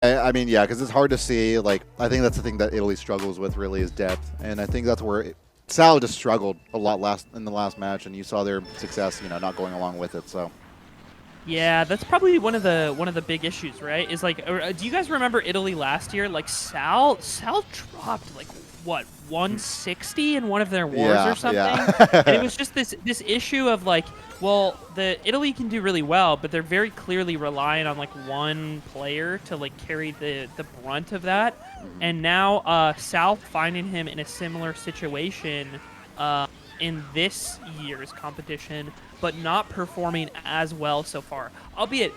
I mean, yeah, because it's hard to see. Like, I think that's the thing that Italy struggles with really is depth, and I think that's where Sal just struggled a lot in the last match, and you saw their success, not going along with it. So Yeah, that's probably one of the big issues, right? Is like, do you guys remember Italy last year? Like Sal dropped like what 160 in one of their wars or yeah, something, and it yeah. was just this issue of like, well, the Italy can do really well, but they're very clearly relying on like one player to like carry the brunt of that, Mhm. and now Sal finding him in a similar situation. Uh, in this year's competition, but not performing as well so far. Albeit,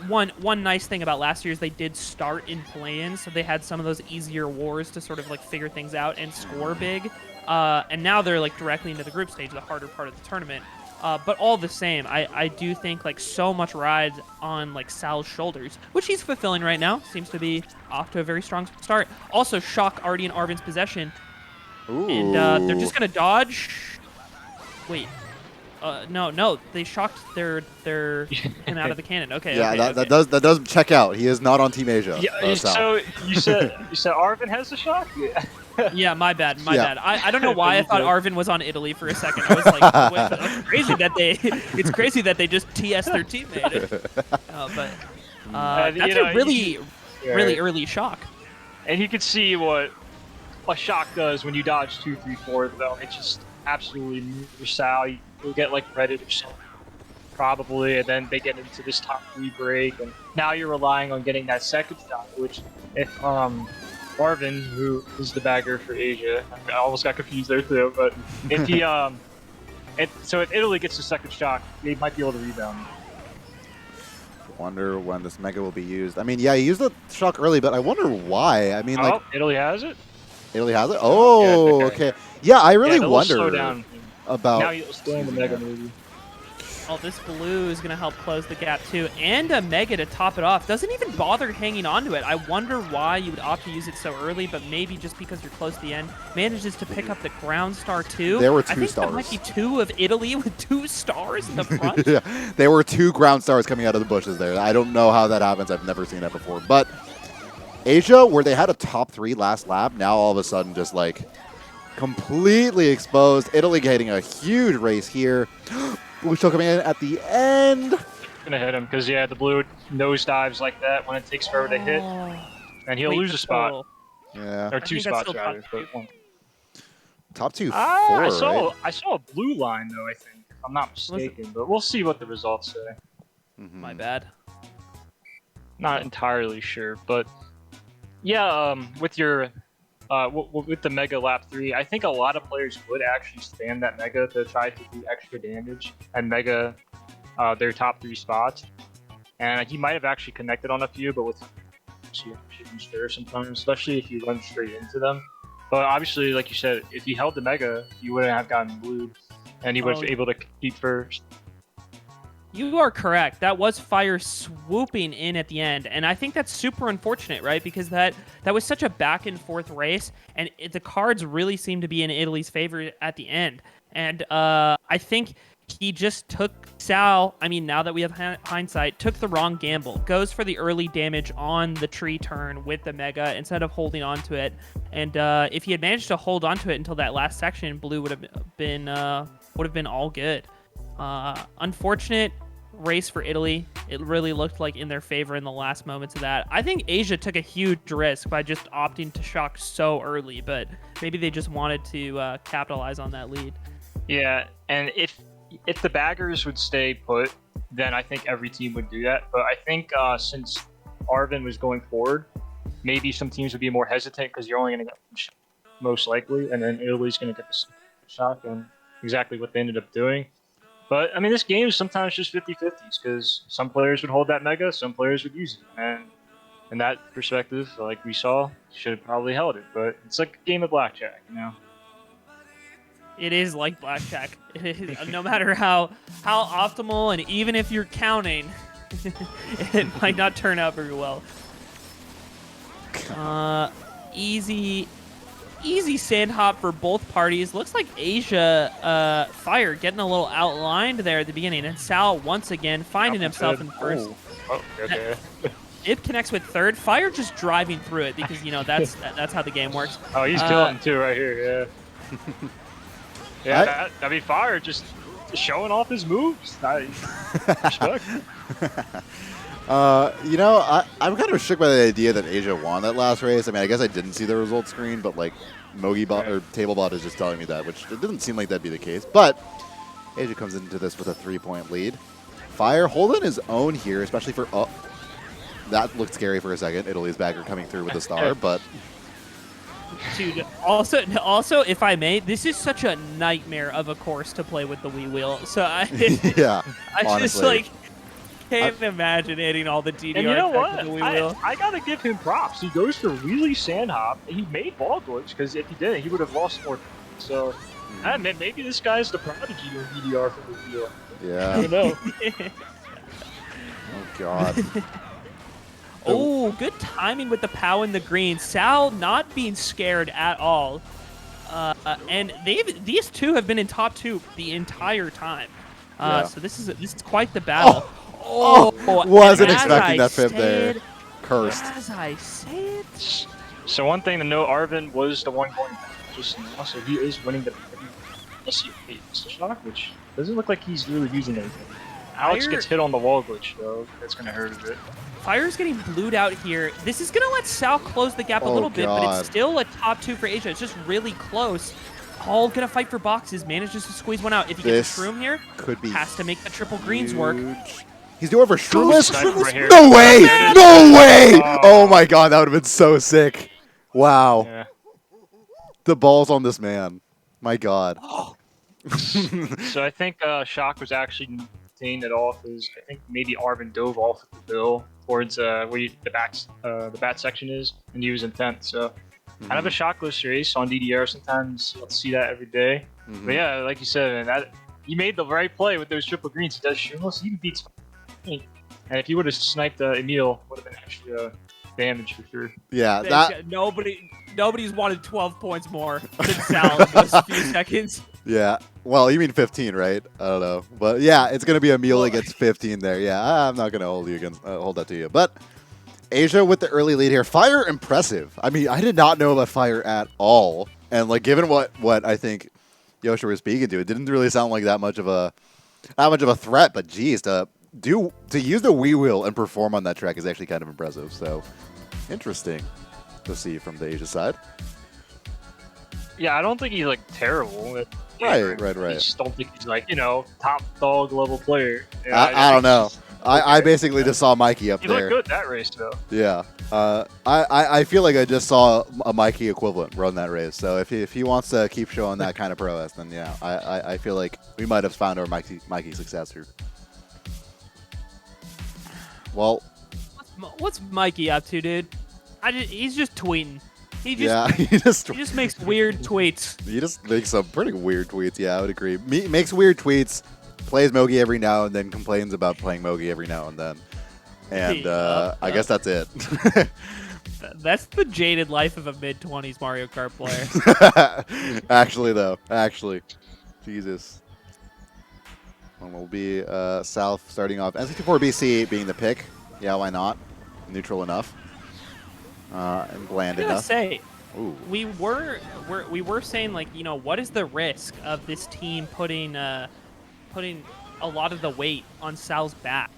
one nice thing about last year is they did start in play-ins, so they had some of those easier wars to sort of like figure things out and score big. And now they're like directly into the group stage, the harder part of the tournament. But all the same, I do think like so much rides on like Sal's shoulders, which he's fulfilling right now. Seems to be off to a very strong start. Also, Shock already in Arvin's possession, and they're Ooh. just gonna dodge. Wait. No, they shocked their him out of the cannon. Okay, Yeah, okay, that okay. does check out. He is not on Team Asia. Yeah. Sal. So you said Arvin has the shock? Yeah. Yeah, my bad, my Yeah. bad. I don't know why I You thought good. Arvin was on Italy for a second. I was like, wait, it's crazy that they it's crazy that they just TS their teammate. But And, that's you know, a really right. early shock. And you can see what a shock does when you dodge 2, 3, 4 though. It just absolutely moves Sal. You'll get like Reddit or something, probably, and then they get into this top 3 break, and now you're relying on getting that second shot, which if Marvin, who is the bagger for Asia, I almost got confused there too, but if he so if Italy gets the second shot, they might be able to rebound. Wonder when this mega will be used. I mean, yeah, he used the shock early, but I wonder why. I mean, like, Oh, Italy has it. Italy has it. Oh, Yeah, okay. Yeah, I really yeah, they'll slow wonder down. Now about you'll stay in the using mega it. maybe. Oh, this blue is going to help close the gap, too. And a Mega to top it off. Doesn't even bother hanging on to it. I wonder why you would opt to use it so early, but maybe just because you're close to the end. Manages to pick up the ground star, too. There were 2 I think stars. that might be 2 of Italy with 2 stars in the front. Yeah, there were 2 ground stars coming out of the bushes there. I don't know how that happens. I've never seen that before. But Asia, where they had a top 3 last lap, now all of a sudden just like completely exposed. Italy getting a huge race here. Blue still coming in at the end. Gonna hit him because yeah, the blue nose dives like that when it takes forever to hit, and he'll Wait, lose a spot oh, Yeah. or I 2 think that's spots still rather. top But one. Top 2, 4, I saw right? I saw a blue line though. I think if I'm not mistaken, but we'll see what the results say. my bad. Not entirely sure, but yeah, with your with the Mega Lap 3, I think a lot of players would actually spam that Mega to try to do extra damage and Mega their top 3 spots. And he might have actually connected on a few, but with shooting stir sometimes, especially if you run straight into them. But obviously, like you said, if he held the Mega, you wouldn't have gotten blued, and he was Oh, able to compete first. You are correct. That was fire swooping in at the end, and I think that's super unfortunate, right? Because that was such a back and forth race, and the cards really seemed to be in Italy's favor at the end. And I think he just took Sal. I mean, now that we have hindsight, took the wrong gamble. Goes for the early damage on the tree turn with the Mega instead of holding on to it. And if he had managed to hold on to it until that last section, blue would have been all good. Unfortunate race for Italy. It really looked like in their favor in the last moments of that. I think Asia took a huge risk by just opting to shock so early, but maybe they just wanted to capitalize on that lead. Yeah, and if the baggers would stay put, then I think every team would do that. But I think since Arvin was going forward, maybe some teams would be more hesitant because you're only going to get one shot, most likely, and then Italy's going to get the shot, and exactly what they ended up doing. But I mean, this game is sometimes just 50-50s because some players would hold that Mega, some players would use it, and in that perspective, like we saw, should have probably held it. But it's like a game of blackjack, you know. It is like blackjack. No matter how optimal, and even if you're counting, it might not turn out very well. Easy sand hop for both parties. Looks like Asia Fire getting a little outlined there at the beginning, and Sal once again finding himself in first. Oh, okay. Ip connects with third. Fire just driving through it because, you know, that's how the game works. Oh, he's killing him too right here. Yeah. Yeah, I mean, Fire just showing off his moves. Respect. You know, I'm kind of shook by the idea that Asia won that last race. I mean, I guess I didn't see the results screen, but like MogiBot or TableBot is just telling me that, which it doesn't seem like that'd be the case. But Asia comes into this with a 3-point lead. Fire holding his own here, especially for that looked scary for a second. Italy's bagger coming through with a star, but dude, also, if I may, this is such a nightmare of a course to play with the Wii wheel. So yeah, I honestly. just like can't imagine hitting all the DDR And you know what? with the Wii wheel. I gotta give him props. He goes to really sand hop, and he made ball glitch because if he didn't, he would have lost more. So, man, maybe this guy's the prodigy of DDR for the wheel. Yeah. I don't know. Oh God. Oh, good timing with the POW in the green. Sal not being scared at all. And these two have been in top 2 the entire time. Yeah. So this is quite the battle. Oh, wasn't and as expecting I that pip there. said- Cursed. As I said, So one thing to note, Arvin was the one going back just now, so he is winning the shock, which doesn't look like he's really using anything. Alex Fire- gets hit on the wall glitch though. That's gonna hurt a bit. Fire's getting blued out here. This is gonna let Sal close the gap a Oh, little bit, but God. it's still a top 2 for Asia. It's just really close. All gonna fight for boxes. Manages to squeeze one out. If he gets This a shroom here, could be has to make the triple greens work. huge. He's doing for Shroomless? Sniper right here. No way! There it is. No way! Oh. Oh my God, that would have been so sick. Wow. Yeah. The balls on this man. My God. So I think Shock was actually maintained it off as I think maybe Arvin dove off the bill towards where the bat section is, and he was in 10th. So kind of a shockless race on DDR. Sometimes you don't see that every day. But yeah, like you said, man, he made the right play with those triple greens. He does Shroomless. He even beats me. And if he would have sniped Emil, would have been extra damage for sure. Yeah, that. Nobody's wanted 12 points more than Sal in those few seconds. Yeah. Well, you mean 15, right? I don't know, but yeah, it's gonna be Emil that gets 15 there. Yeah, I'm not gonna hold that to you. But Asia with the early lead here. Fire impressive. I mean, I did not know about Fire at all, and like given what I think Yosha was speaking to, it didn't really sound like that much of a threat. But geez, to use the Wii wheel and perform on that track is actually kind of impressive. So interesting to see from the Asia side. Yeah, I don't think he's like terrible. Right. I just don't think he's like top dog level player. I don't know. I basically just saw Mikey up He there. looked good that race though. Yeah. I feel like I just saw a Mikey equivalent run that race. So if he wants to keep showing that kind of prowess, then yeah, I feel like we might have found our Mikey successor. Well, What's Mikey up to, dude? He's just tweeting. He he just makes weird tweets. He just makes some pretty weird tweets. Yeah, I would agree. Makes weird tweets, plays Mogi every now and then, complains about playing Mogi every now and then. And I guess that's it. That's the jaded life of a mid-20s Mario Kart player. Actually. Jesus. And we'll be South starting off. N64 BC being the pick. Yeah, why not? Neutral enough. And bland I gotta enough. say, Ooh. we were saying, like, what is the risk of this team putting a lot of the weight on Sal's back?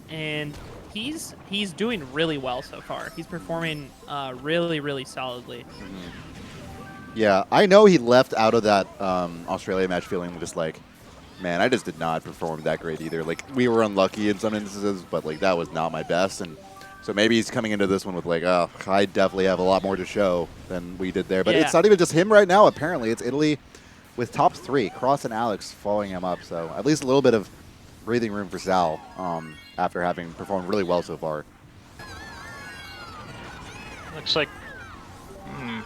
And he's doing really well so far. He's performing really, really solidly. Yeah, I know he left out of that Australia match feeling just like, man, I just did not perform that great either. Like, we were unlucky in some instances, but like that was not my best. And so maybe he's coming into this one with like, oh, I definitely have a lot more to show than we did there. But it's not even just him right now. Apparently, it's Italy with top 3, Cross and Alex following him up. So at least a little bit of breathing room for Sal after having performed really well so far. Looks like,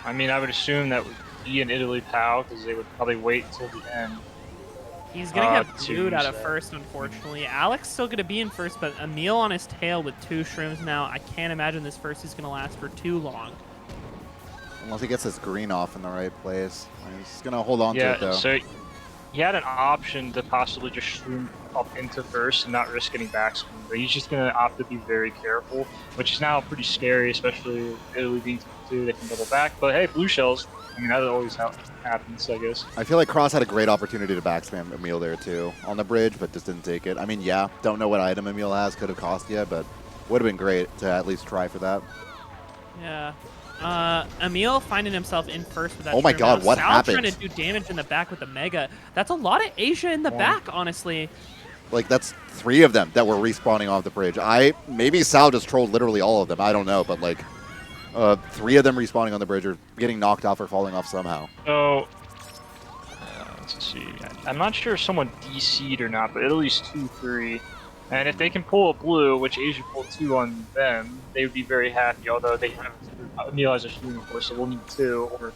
I mean, I would assume that would be in Italy POW because they would probably wait until the end. He's gonna get two, booed out of so- first, unfortunately. Alex still gonna be in first, but Emil on his tail with 2 shrooms now. I can't imagine this first is gonna last for too long. Unless he gets his green off in the right place. He's going to hold on to it, though. So he had an option to possibly just swoon up into first and not risk getting backspin, but he's just going to opt to be very careful, which is now pretty scary, especially Italy being 2, they can double back. But hey, blue shells, I mean, that always happens, I guess. I feel like Cross had a great opportunity to backspam Emil there too on the bridge, but just didn't take it. I mean, yeah, don't know what item Emil has, could have cost you, but would have been great to at least try for that. Yeah. Emil finding himself in first with that. Oh my true God, amount. what Sal happened? Trying to do damage in the back with the Mega. That's a lot of Asia in the back, honestly. Like, that's 3 of them that were respawning off the bridge. Maybe Sal just trolled literally all of them. I don't know, but like 3 of them respawning on the bridge or getting knocked off or falling off somehow. So, let's see. I'm not sure if someone DC'd or not, but Italy's 2-3. And if they can pull a blue, which Asia pulled 2 on them, they would be very happy, although they have Emil as a shooting, of course, so we'll need 2. Or,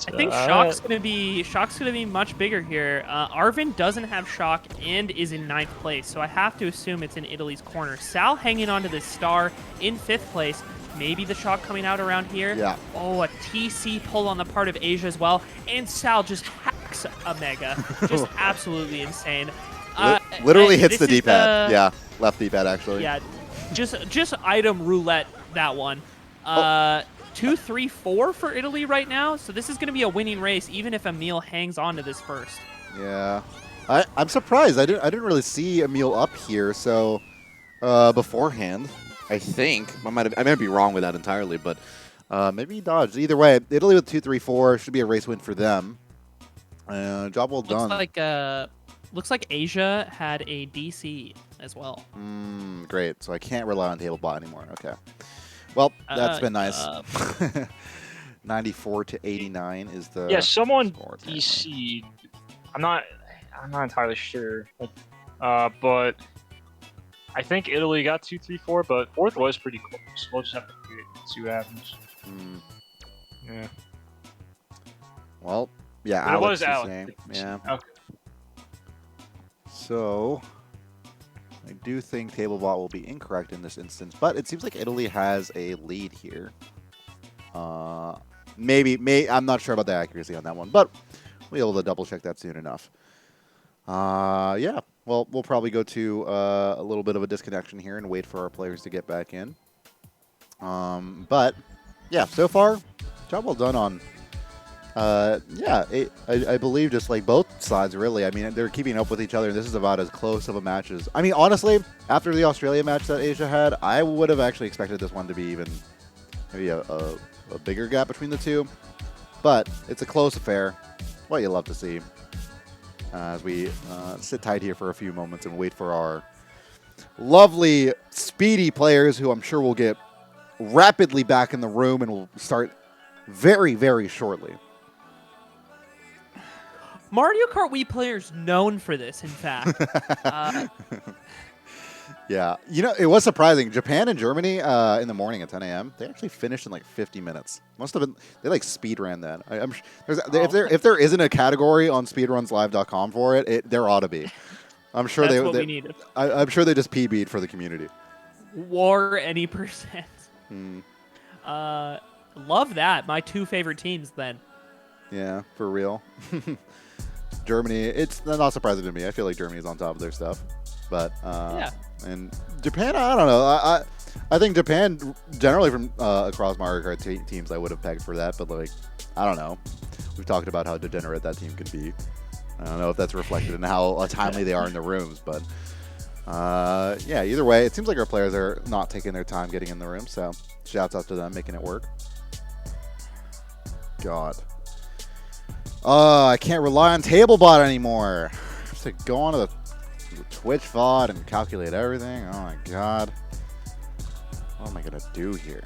I think Shock's gonna be much bigger here. Arvin doesn't have Shock and is in 9th place, so I have to assume it's in Italy's corner. Sal hanging on to this star in 5th place. Maybe the Shock coming out around here. Yeah. Oh, a TC pull on the part of Asia as well, and Sal just hacks a Mega. Just absolutely insane. Literally and hits the this is D-pad. Yeah, left D-pad actually. Yeah, just item roulette that one. 2, 3, 4 for Italy right now, so this is going to be a winning race, even if Emil hangs on to this first. Yeah, I'm surprised. I didn't really see Emil up here. So beforehand, I think I might be wrong with that entirely, but maybe he dodged. Either way, Italy with 2, 3, 4 should be a race win for them. Job well done. Looks like Asia had a DC as well. Great. So I can't rely on table bot anymore. Okay. Well, that's been nice. 94 to 89 is the someone score, DC'd. I'm not entirely sure, but I think Italy got 2, 3, 4, but 4th was pretty close. We'll just have to see what happens. Yeah. Well, yeah, but Alex it was Alex. saying, yeah. Okay. So I do think TableBot will be incorrect in this instance, but it seems like Italy has a lead here. Maybe I'm not sure about the accuracy on that one, but we'll be able to double check that soon enough. Yeah, well, we'll probably go to a little bit of a disconnection here and wait for our players to get back in. But yeah, so far, job well done on. Yeah, I believe just like both sides, really. I mean, they're keeping up with each other, and this is about as close of a match as... I mean, honestly, after the Australia match that Asia had, I would have actually expected this one to be even maybe a bigger gap between the two. But it's a close affair. What you love to see. As we sit tight here for a few moments and wait for our lovely, speedy players, who I'm sure will get rapidly back in the room and will start very, very shortly. Mario Kart Wii players known for this, in fact. Yeah, you know, it was surprising. Japan and Germany in the morning at 10 a.m. They actually finished in like 50 minutes. Must have been they like speed ran that. If there isn't a category on speedrunslive.com for it, there ought to be. I'm sure That's what we needed. I'm sure they just PB'd for the community. War any percent. Love that. My 2 favorite teams then. Yeah, for real. Germany, it's not surprising to me. I feel like Germany's on top of their stuff. But yeah. And Japan, I don't know. I think Japan generally from across Mario Kart teams I would have pegged for that, but like I don't know. We've talked about how degenerate that team can be. I don't know if that's reflected in how timely they are in the rooms, but yeah. Either way, it seems like our players are not taking their time getting in the room. So shouts out to them making it work. God. I can't rely on TableBot anymore. I have to go onto the Twitch VOD and calculate everything. Oh my god. What am I gonna do here?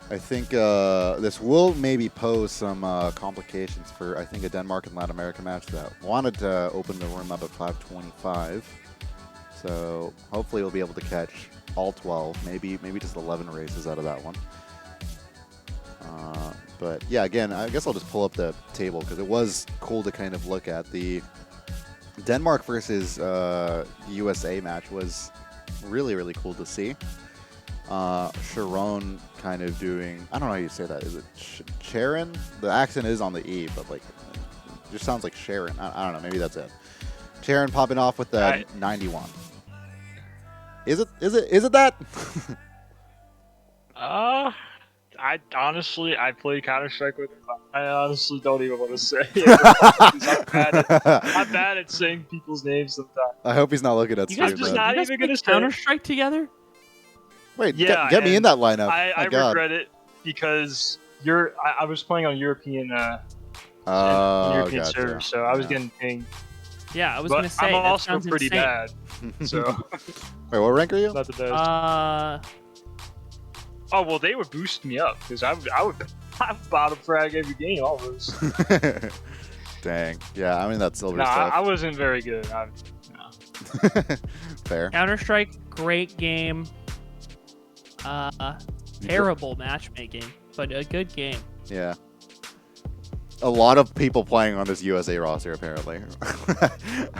I think this will maybe pose some complications for, I think, a Denmark and Latin America match that wanted to open the room up at 5:25. So hopefully we'll be able to catch all 12, maybe just 11 races out of that one. But yeah, again, I guess I'll just pull up the table because it was cool to kind of look at. The Denmark versus USA match was really, really cool to see. Sharon kind of doing, I don't know how you say that. Is it Sharon? The accent is on the E, but like, it just sounds like Sharon. I don't know. Maybe that's it. Sharon popping off with the 91. Is it that? I honestly, I played Counter-Strike with him. I honestly don't even want to say it. I'm bad at saying people's names sometimes. I hope he's not looking at You guys stream, just man. not you guys even play gonna say- Counter-Strike together? Wait, Yeah, get me in and that lineup. I God. regret it because I was playing on European Oh, European gotcha. servers, so I was Yeah. getting pinged. Yeah, I was But gonna say I'm that also sounds pretty insane. bad, so Wait, what rank are you? not the best. Oh well, they would boost me up because I would bottom frag every game almost. Dang. Yeah, I mean that's silver Nah, I stuff. wasn't very good. Fair. Counter-Strike, great game. Terrible matchmaking, but a good game. Yeah. A lot of people playing on this USA roster apparently.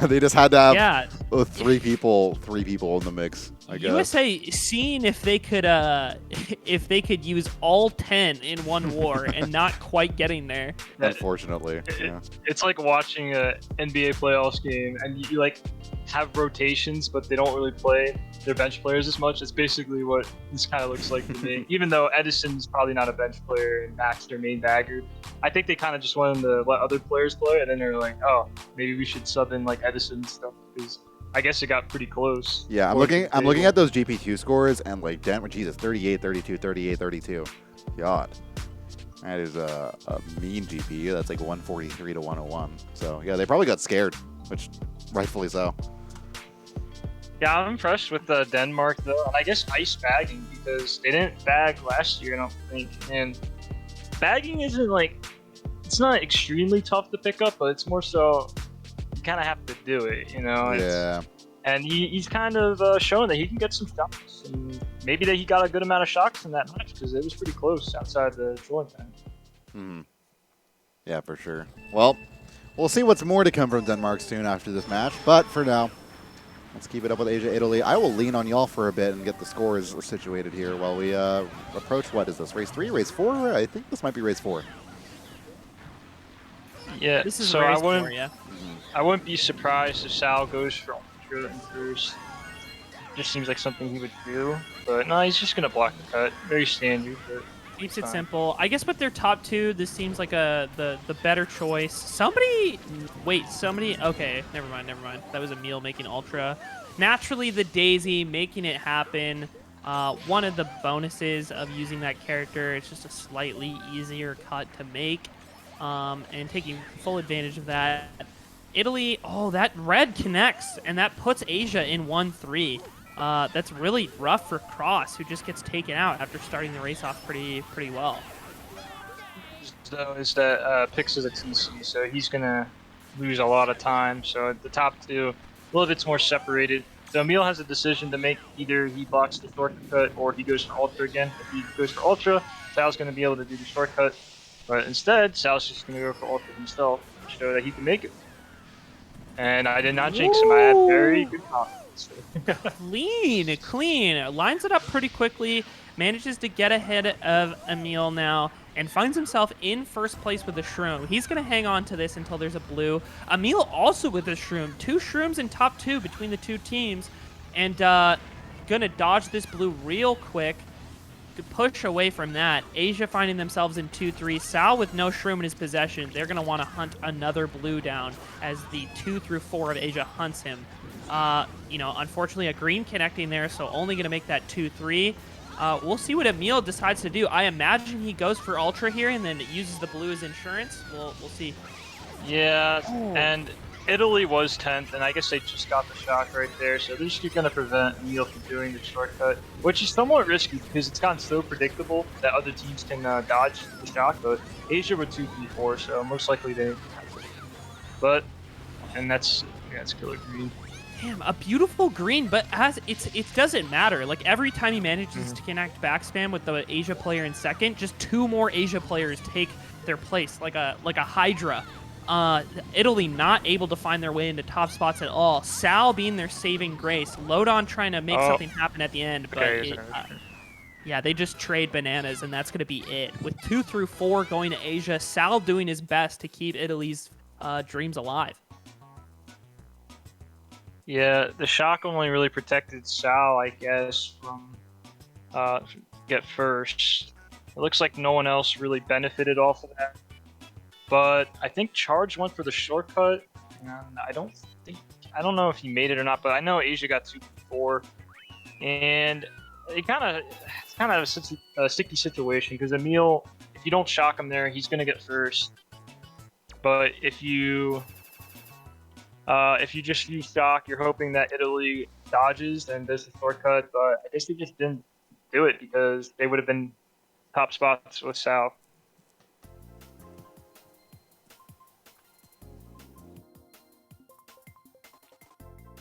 They just had to have Yeah, three people in the mix. I guess. USA seeing if they could use all 10 in one war and not quite getting there. Unfortunately. Yeah. It's like watching a NBA playoffs game and you like have rotations, but they don't really play their bench players as much. It's basically what this kind of looks like to me. Even though Edison's probably not a bench player and Max their main bagger, I think they kind of just wanted to let other players play, and then they're like, oh, maybe we should sub in like Edison and stuff because I guess it got pretty close. Yeah, I'm looking at those GP2 scores and like Jesus, 38, 32, 38, 32. God. That is a mean GPU. That's like 143 to 101. So yeah, they probably got scared, which rightfully so. Yeah, I'm impressed with Denmark though, and I guess ice bagging because they didn't bag last year, I don't think. And bagging isn't like, it's not extremely tough to pick up, but it's more so you kind of have to do it, you know? Yeah. And he's kind of shown that he can get some shots, and maybe that he got a good amount of shots in that match because it was pretty close outside the drawing time. Hmm. Yeah, for sure. Well, we'll see what's more to come from Denmark soon after this match, but for now, let's keep it up with Asia, Italy. I will lean on y'all for a bit and get the scores situated here while we approach, what is this, race 3, race 4? I think this might be race 4. Yeah, This is so race 4, yeah. I wouldn't be surprised if Sal goes for Ultra in first. Just seems like something he would do, but no, he's just gonna block the cut. Very standard, but Keeps it fine. simple. I guess with their top two, this seems like the better choice. Somebody. Okay, never mind. That was Emil making Ultra. Naturally, the Daisy making it happen. One of the bonuses of using that character, it's just a slightly easier cut to make, and taking full advantage of that. Italy, oh, that red connects, and that puts Asia in 1-3. That's really rough for Cross, who just gets taken out after starting the race off pretty well. So is that Pix is a TC, so he's gonna lose a lot of time. So the top two, a little bit more separated. So Emil has a decision to make: either he blocks the shortcut or he goes for Ultra again. If he goes for Ultra, Sal's gonna be able to do the shortcut, but instead Sal's just gonna go for Ultra himself to show that he can make it. And I did not jinx him. I had very good confidence. Clean. Lines it up pretty quickly, manages to get ahead of Emil now, and finds himself in first place with the Shroom. He's going to hang on to this until there's a blue. Emil also with the Shroom. 2 Shrooms in top 2 between the two teams, and going to dodge this blue real quick to push away from that. Asia finding themselves in 2-3. Sal with no Shroom in his possession. They're going to want to hunt another blue down as the 2 through 4 of Asia hunts him. Unfortunately, a green connecting there, so only going to make that 2-3. We'll see what Emil decides to do. I imagine he goes for Ultra here and then uses the blue as insurance. We'll see. Yeah, Oh. and Italy was 10th, and I guess they just got the shock right there, so they're just going to prevent Emil from doing the shortcut, which is somewhat risky because it's gotten so predictable that other teams can dodge the shock, but Asia would 2-3-4, so most likely they. But, and that's killer green. Damn, a beautiful green, but it doesn't matter. Like every time he manages to connect backspam with the Asia player in second, just 2 more Asia players take their place, like a Hydra. Italy not able to find their way into top spots at all. Sal being their saving grace. Lodon trying to make something happen at the end, but Okay, Yeah, they just trade bananas, and that's going to be it. With 2 through 4 going to Asia, Sal doing his best to keep Italy's dreams alive. Yeah, the shock only really protected Sal, I guess, from get first. It looks like no one else really benefited off of that. But I think Charge went for the shortcut, and I don't know if he made it or not, but I know Asia got 2 through 4, and it's kind of a sticky situation because Emil, if you don't shock him there, he's gonna get first. But if you just use shock, you're hoping that Italy dodges and does the shortcut. But I guess they just didn't do it because they would have been top spots with Sal.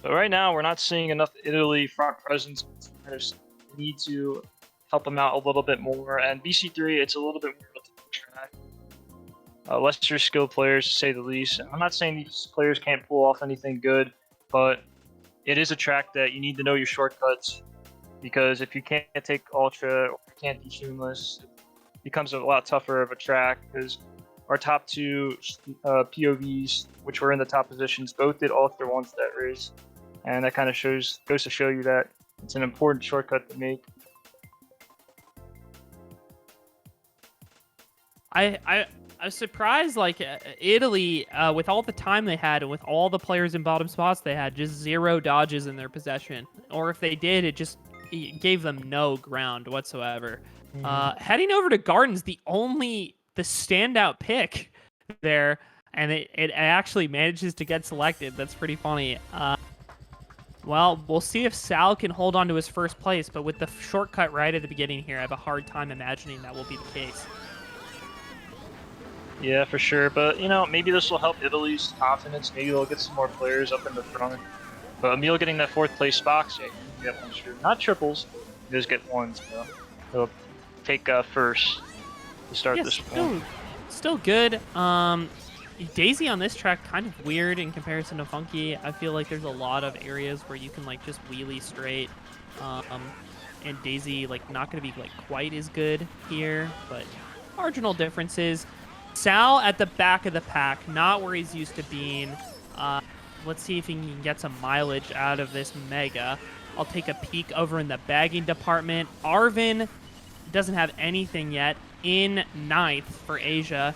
But right now, we're not seeing enough Italy front presence. I just need to help them out a little bit more. And BC3, it's a little bit more of a track. Lesser skilled players, to say the least. I'm not saying these players can't pull off anything good, but it is a track that you need to know your shortcuts, because if you can't take Ultra or you can't do Seamless, it becomes a lot tougher of a track, because our top 2 POVs, which were in the top positions, both did Ultra once that race. And that kind of goes to show you that it's an important shortcut to make. I was surprised, like, Italy, with all the time they had and with all the players in bottom spots they had, just 0 dodges in their possession. Or if they did, it gave them no ground whatsoever. Heading over to Gardens, the standout pick there, and it actually manages to get selected. That's pretty funny. Well, we'll see if Sal can hold on to his first place, but with the shortcut right at the beginning here, I have a hard time imagining that will be the case. Yeah, for sure. But, maybe this will help Italy's confidence. Maybe they'll get some more players up in the front. But Emil getting that 4th place box, yeah, he can get one, sure. Not triples, he does get 1, so he'll take first to start this one. Still good. Daisy on this track kind of weird in comparison to Funky. I feel like there's a lot of areas where you can like just wheelie straight, and Daisy like not going to be like quite as good here, but marginal differences. Sal at the back of the pack, not where he's used to being. Let's see if he can get some mileage out of this Mega. I'll take a peek over in the bagging department. Arvin doesn't have anything yet, in 9th for Asia,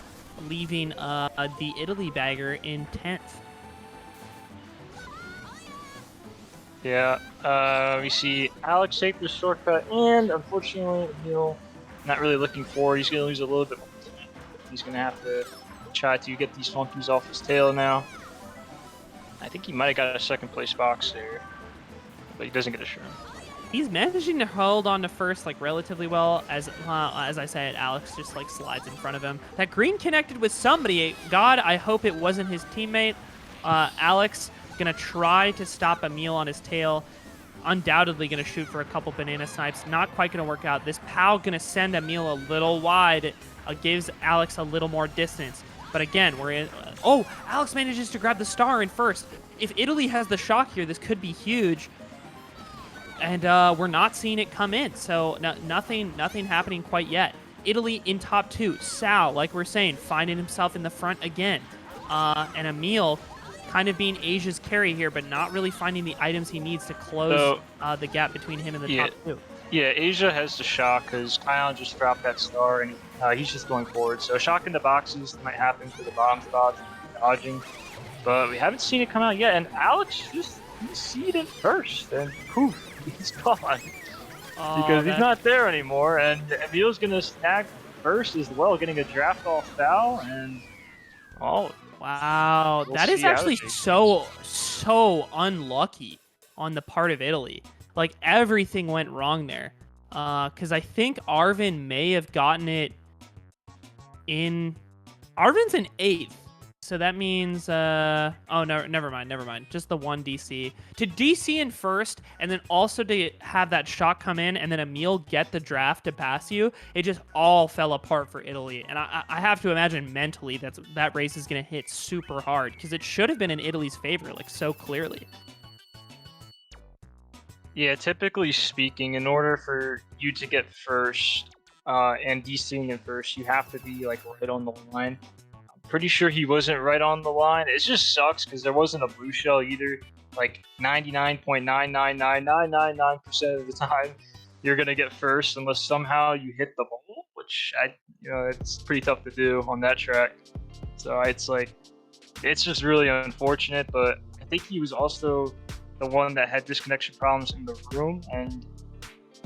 leaving the Italy bagger in 10th. Yeah, we see Alex take the shortcut, and unfortunately, Emil not really looking forward. He's going to lose a little bit more time. He's going to have to try to get these funkies off his tail now. I think he might have got a 2nd place box there, but he doesn't get a shroom. He's managing to hold on to first like relatively well. As I said, Alex just like slides in front of him. That green connected with somebody. God, I hope it wasn't his teammate. Alex gonna try to stop Emil on his tail. Undoubtedly gonna shoot for a couple banana snipes. Not quite gonna work out. This POW gonna send Emil a little wide. Gives Alex a little more distance. But again, we're in. Oh, Alex manages to grab the star in first. If Italy has the shock here, this could be huge. And we're not seeing it come in, so nothing happening quite yet. Italy in top 2. Sal, like we're saying, finding himself in the front again. And Emil kind of being Asia's carry here, but not really finding the items he needs to close the gap between him and the top 2. Yeah, Asia has the shock because Kion just dropped that star, and he's just going forward. So shock in the boxes might happen for the bottom spots, dodging. But we haven't seen it come out yet, and Alex just seeded first, and poof. He's gone because he's not there anymore, and Emil's gonna snag first as well, getting a draft off foul, and wow, that is actually so unlucky on the part of Italy. Like everything went wrong there, because I think Arvin may have gotten it in. Arvin's in 8th. So that means, oh, no, never mind. Just the 1 DC. To DC in first, and then also to have that shot come in, and then Emil get the draft to pass you, it just all fell apart for Italy. And I have to imagine mentally that race is going to hit super hard, because it should have been in Italy's favor, like, so clearly. Yeah, typically speaking, in order for you to get first, and DCing in first, you have to be like right on the line. I'm pretty sure he wasn't right on the line. It just sucks because there wasn't a blue shell either. Like 99.9999999% of the time, you're gonna get first unless somehow you hit the ball, which it's pretty tough to do on that track. So it's like, it's just really unfortunate. But I think he was also the one that had disconnection problems in the room, and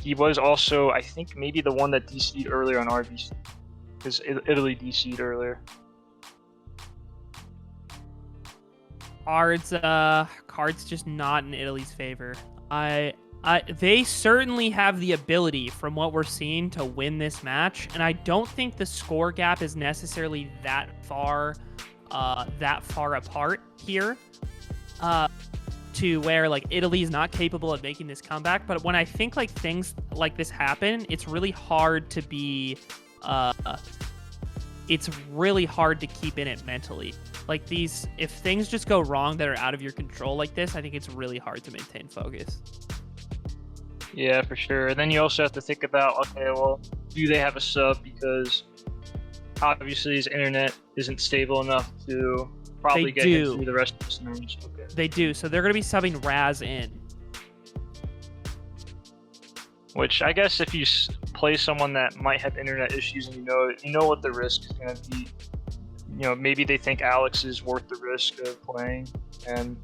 he was also, I think, maybe the one that DC'd earlier on RBC, because Italy DC'd earlier. Cards just not in Italy's favor. They certainly have the ability, from what we're seeing, to win this match, and I don't think the score gap is necessarily that far apart here. To where like Italy is not capable of making this comeback, but when I think like things like this happen, it's really hard to be it's really hard to keep in it mentally. Like these, if things just go wrong that are out of your control like this, I think it's really hard to maintain focus. Yeah, for sure. And then you also have to think about, okay, well, do they have a sub? Because obviously his internet isn't stable enough to probably get him through the rest of the scenarios. Okay. They do. So they're going to be subbing Raz in. Which I guess if you play someone that might have internet issues and you know what the risk is going to be, maybe they think Alex is worth the risk of playing, and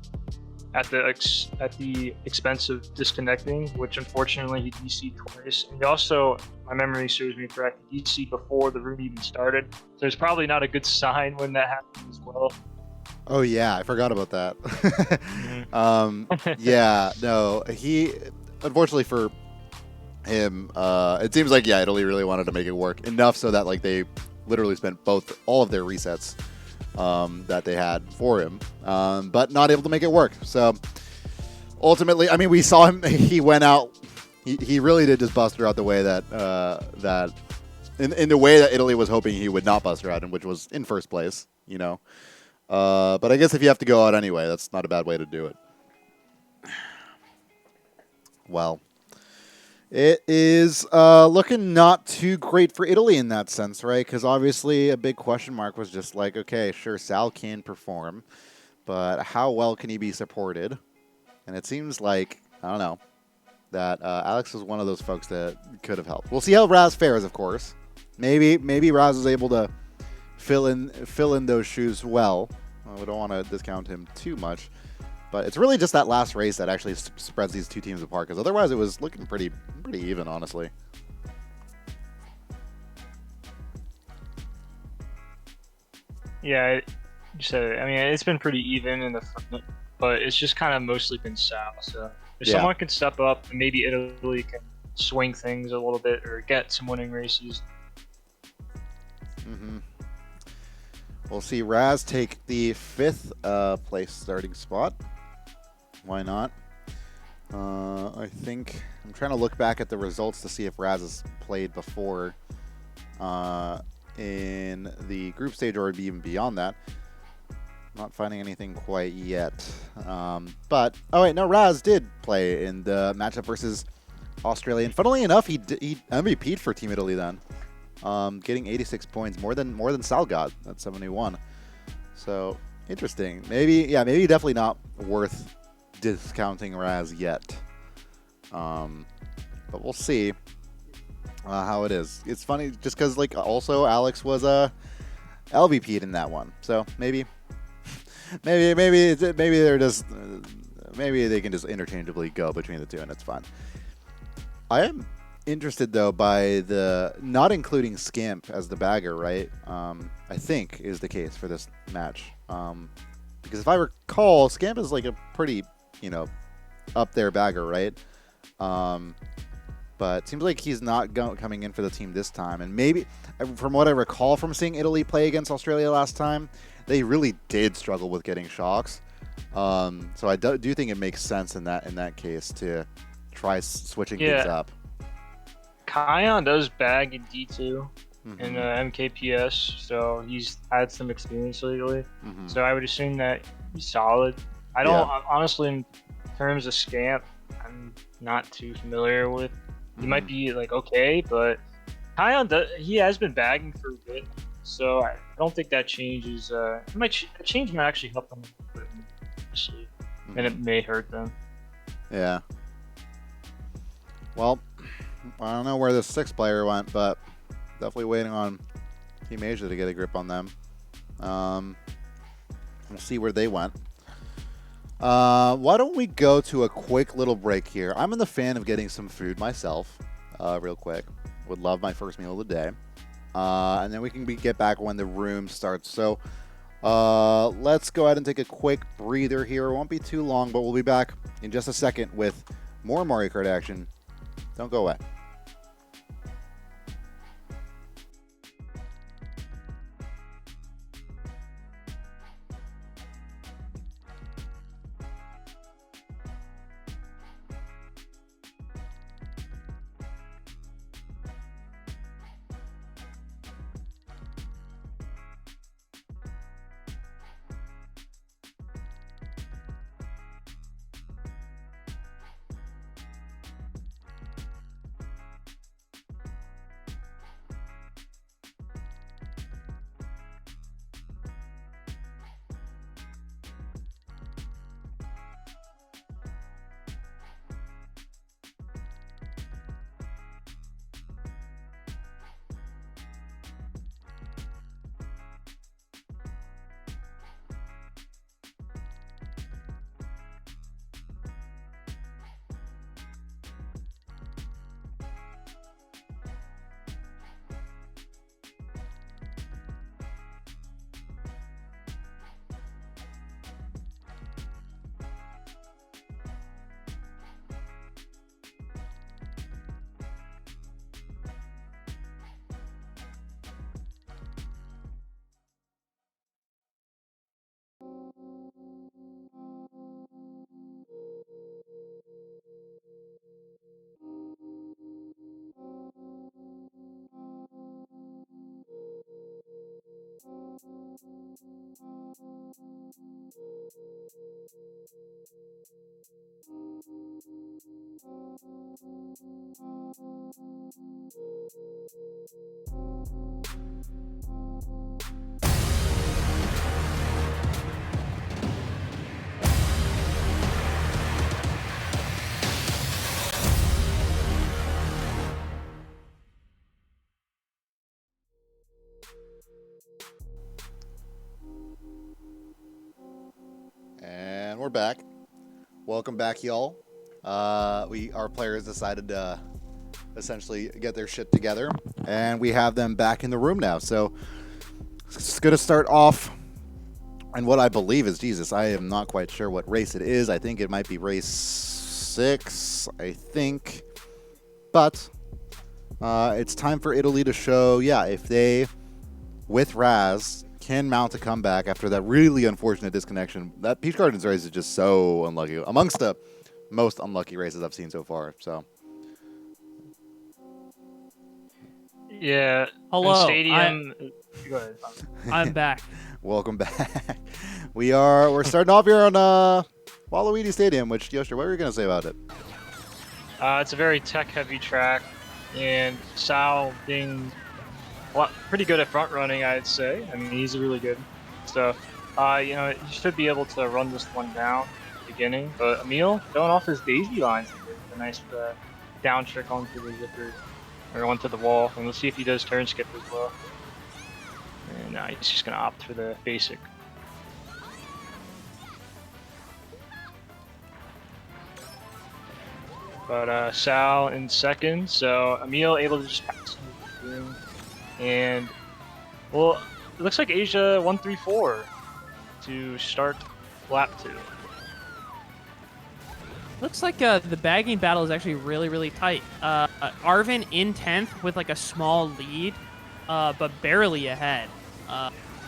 at the expense of disconnecting, which unfortunately he DC'd twice. And also, my memory serves me correct, he DC'd before the room even started. So it's probably not a good sign when that happens as well. Oh yeah, I forgot about that. Mm-hmm. Yeah, no, he, unfortunately for him, it seems like, yeah, Italy really wanted to make it work enough so that like they literally spent all of their resets that they had for him, but not able to make it work. So ultimately, I mean, we saw him, he went out, he really did just bust her out the way that in the way that Italy was hoping he would not bust her out in, which was in first place, but I guess if you have to go out anyway, that's not a bad way to do it. Well, it is looking not too great for Italy in that sense, right? Because obviously a big question mark was just like, okay, sure, Sal can perform, but how well can he be supported? And it seems like, I don't know, that Alex was one of those folks that could have helped. We'll see how Raz fares, of course. Maybe Raz is able to fill in those shoes well. We don't want to discount him too much. But it's really just that last race that actually spreads these two teams apart, because otherwise it was looking pretty even, honestly. Yeah, you said it. I mean, it's been pretty even in the front, but it's just kind of mostly been Sal. So if someone can step up, and maybe Italy can swing things a little bit or get some winning races. Mm-hmm. We'll see Raz take the 5th place starting spot. Why not? I think I'm trying to look back at the results to see if Raz has played before in the group stage or even beyond that. Not finding anything quite yet. But oh wait, no, Raz did play in the matchup versus Australia. And funnily enough, he MVP'd for Team Italy then, getting 86 points, more than Sal got at 71. So interesting. Maybe definitely not worth discounting Raz yet, but we'll see how it is. It's funny just because like also Alex was LVP'd in that one, so maybe they're just maybe they can just interchangeably go between the two and it's fine. I am interested though by the not including Scamp as the bagger, right? I think is the case for this match, because if I recall, Scamp is like a pretty up there bagger, right? But it seems like he's not coming in for the team this time. And maybe, from what I recall from seeing Italy play against Australia last time, they really did struggle with getting shocks. So I do think it makes sense in that case to try switching things up. Kion does bag in D2 in MKPS, so he's had some experience lately. So I would assume that he's solid. I don't honestly, in terms of Scamp, I'm not too familiar with. He might be like okay, but Kion he has been bagging for a bit, so I don't think that changes. Change might actually help them a bit, actually, and it may hurt them. Yeah. Well, I don't know where the 6th player went, but definitely waiting on Team Asia to get a grip on them. We'll see where they went. Why don't we go to a quick little break here? I'm in the fan of getting some food myself, real quick. Would love my first meal of the day. And then we can get back when the room starts. So let's go ahead and take a quick breather here. It won't be too long, but we'll be back in just a second with more Mario Kart action. Don't go away. And we're back. Welcome back, y'all. Our players decided to essentially get their shit together, and we have them back in the room now. So it's going to start off, and what I believe is, Jesus, I am not quite sure what race it is. I think it might be race 6, I think. But it's time for Italy to show, if they, with Raz, can mount a comeback after that really unfortunate disconnection. That Peach Gardens race is just so unlucky. Amongst the most unlucky races I've seen so far. So, yeah. Hello. Stadium. Go ahead. I'm back. Welcome back. We're starting off here on Waluigi Stadium. Which, Yoshir, what were you gonna say about it? It's a very tech-heavy track, and Sal being pretty good at front running, I'd say. I mean, he's really good stuff. He should be able to run this one down at the beginning. But Emil going off his daisy lines, a nice down trick onto the zipper or onto the wall, and we'll see if he does turn skip as well. And he's just gonna opt for the basic. But Sal in second, so Emil able to just pass him. And, well, it looks like Asia 134 to start lap 2. Looks like the bagging battle is actually really, really tight. Arvin in 10th with like a small lead, but barely ahead.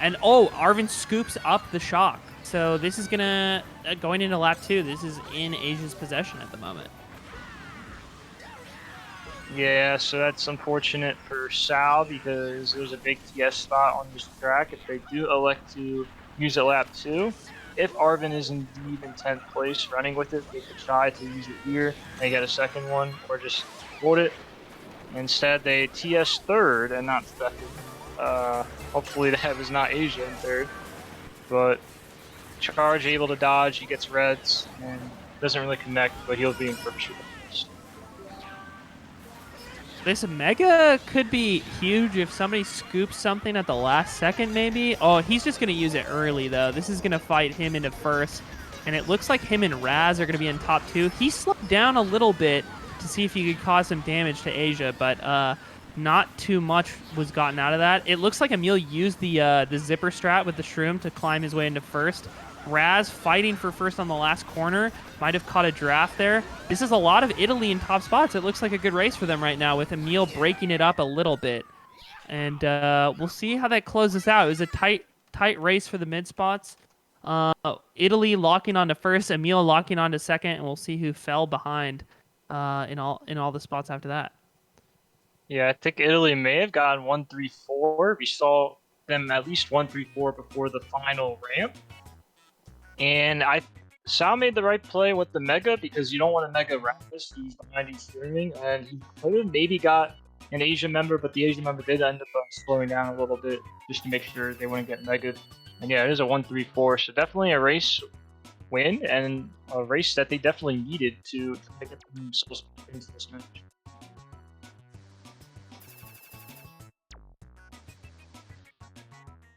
And Arvin scoops up the shock. So this is going into lap 2, this is in Asia's possession at the moment. Yeah, so that's unfortunate for Sal because there's a big TS spot on this track. If they do elect to use it lap 2, if Arvin is indeed in 10th place running with it, they could try to use it here and get a second one, or just hold it. Instead, they TS third and not second. Hopefully that was not Asia in third. But Charge able to dodge, he gets reds, and doesn't really connect, but he'll be in first. This Mega could be huge if somebody scoops something at the last second, maybe. Oh, he's just going to use it early, though. This is going to fight him into first. And it looks like him and Raz are going to be in top 2. He slowed down a little bit to see if he could cause some damage to Asia, but not too much was gotten out of that. It looks like Emil used the zipper strat with the shroom to climb his way into first. Raz fighting for first on the last corner. Might have caught a draft there. This is a lot of Italy in top spots. It looks like a good race for them right now with Emil breaking it up a little bit. And we'll see how that closes out. It was a tight race for the mid spots. Italy locking onto first, Emil locking onto second, and we'll see who fell behind in all the spots after that. Yeah, I think Italy may have gotten 1-3-4. We saw them at least 1-3-4 before the final ramp. And Sal made the right play with the Mega because you don't want a Mega Raptus. He's behind, he's streaming, and he could have maybe got an Asian member, but the Asian member did end up slowing down a little bit just to make sure they wouldn't get Mega. And yeah, it is a 1-3-4, so definitely a race win and a race that they definitely needed to get themselves into this match.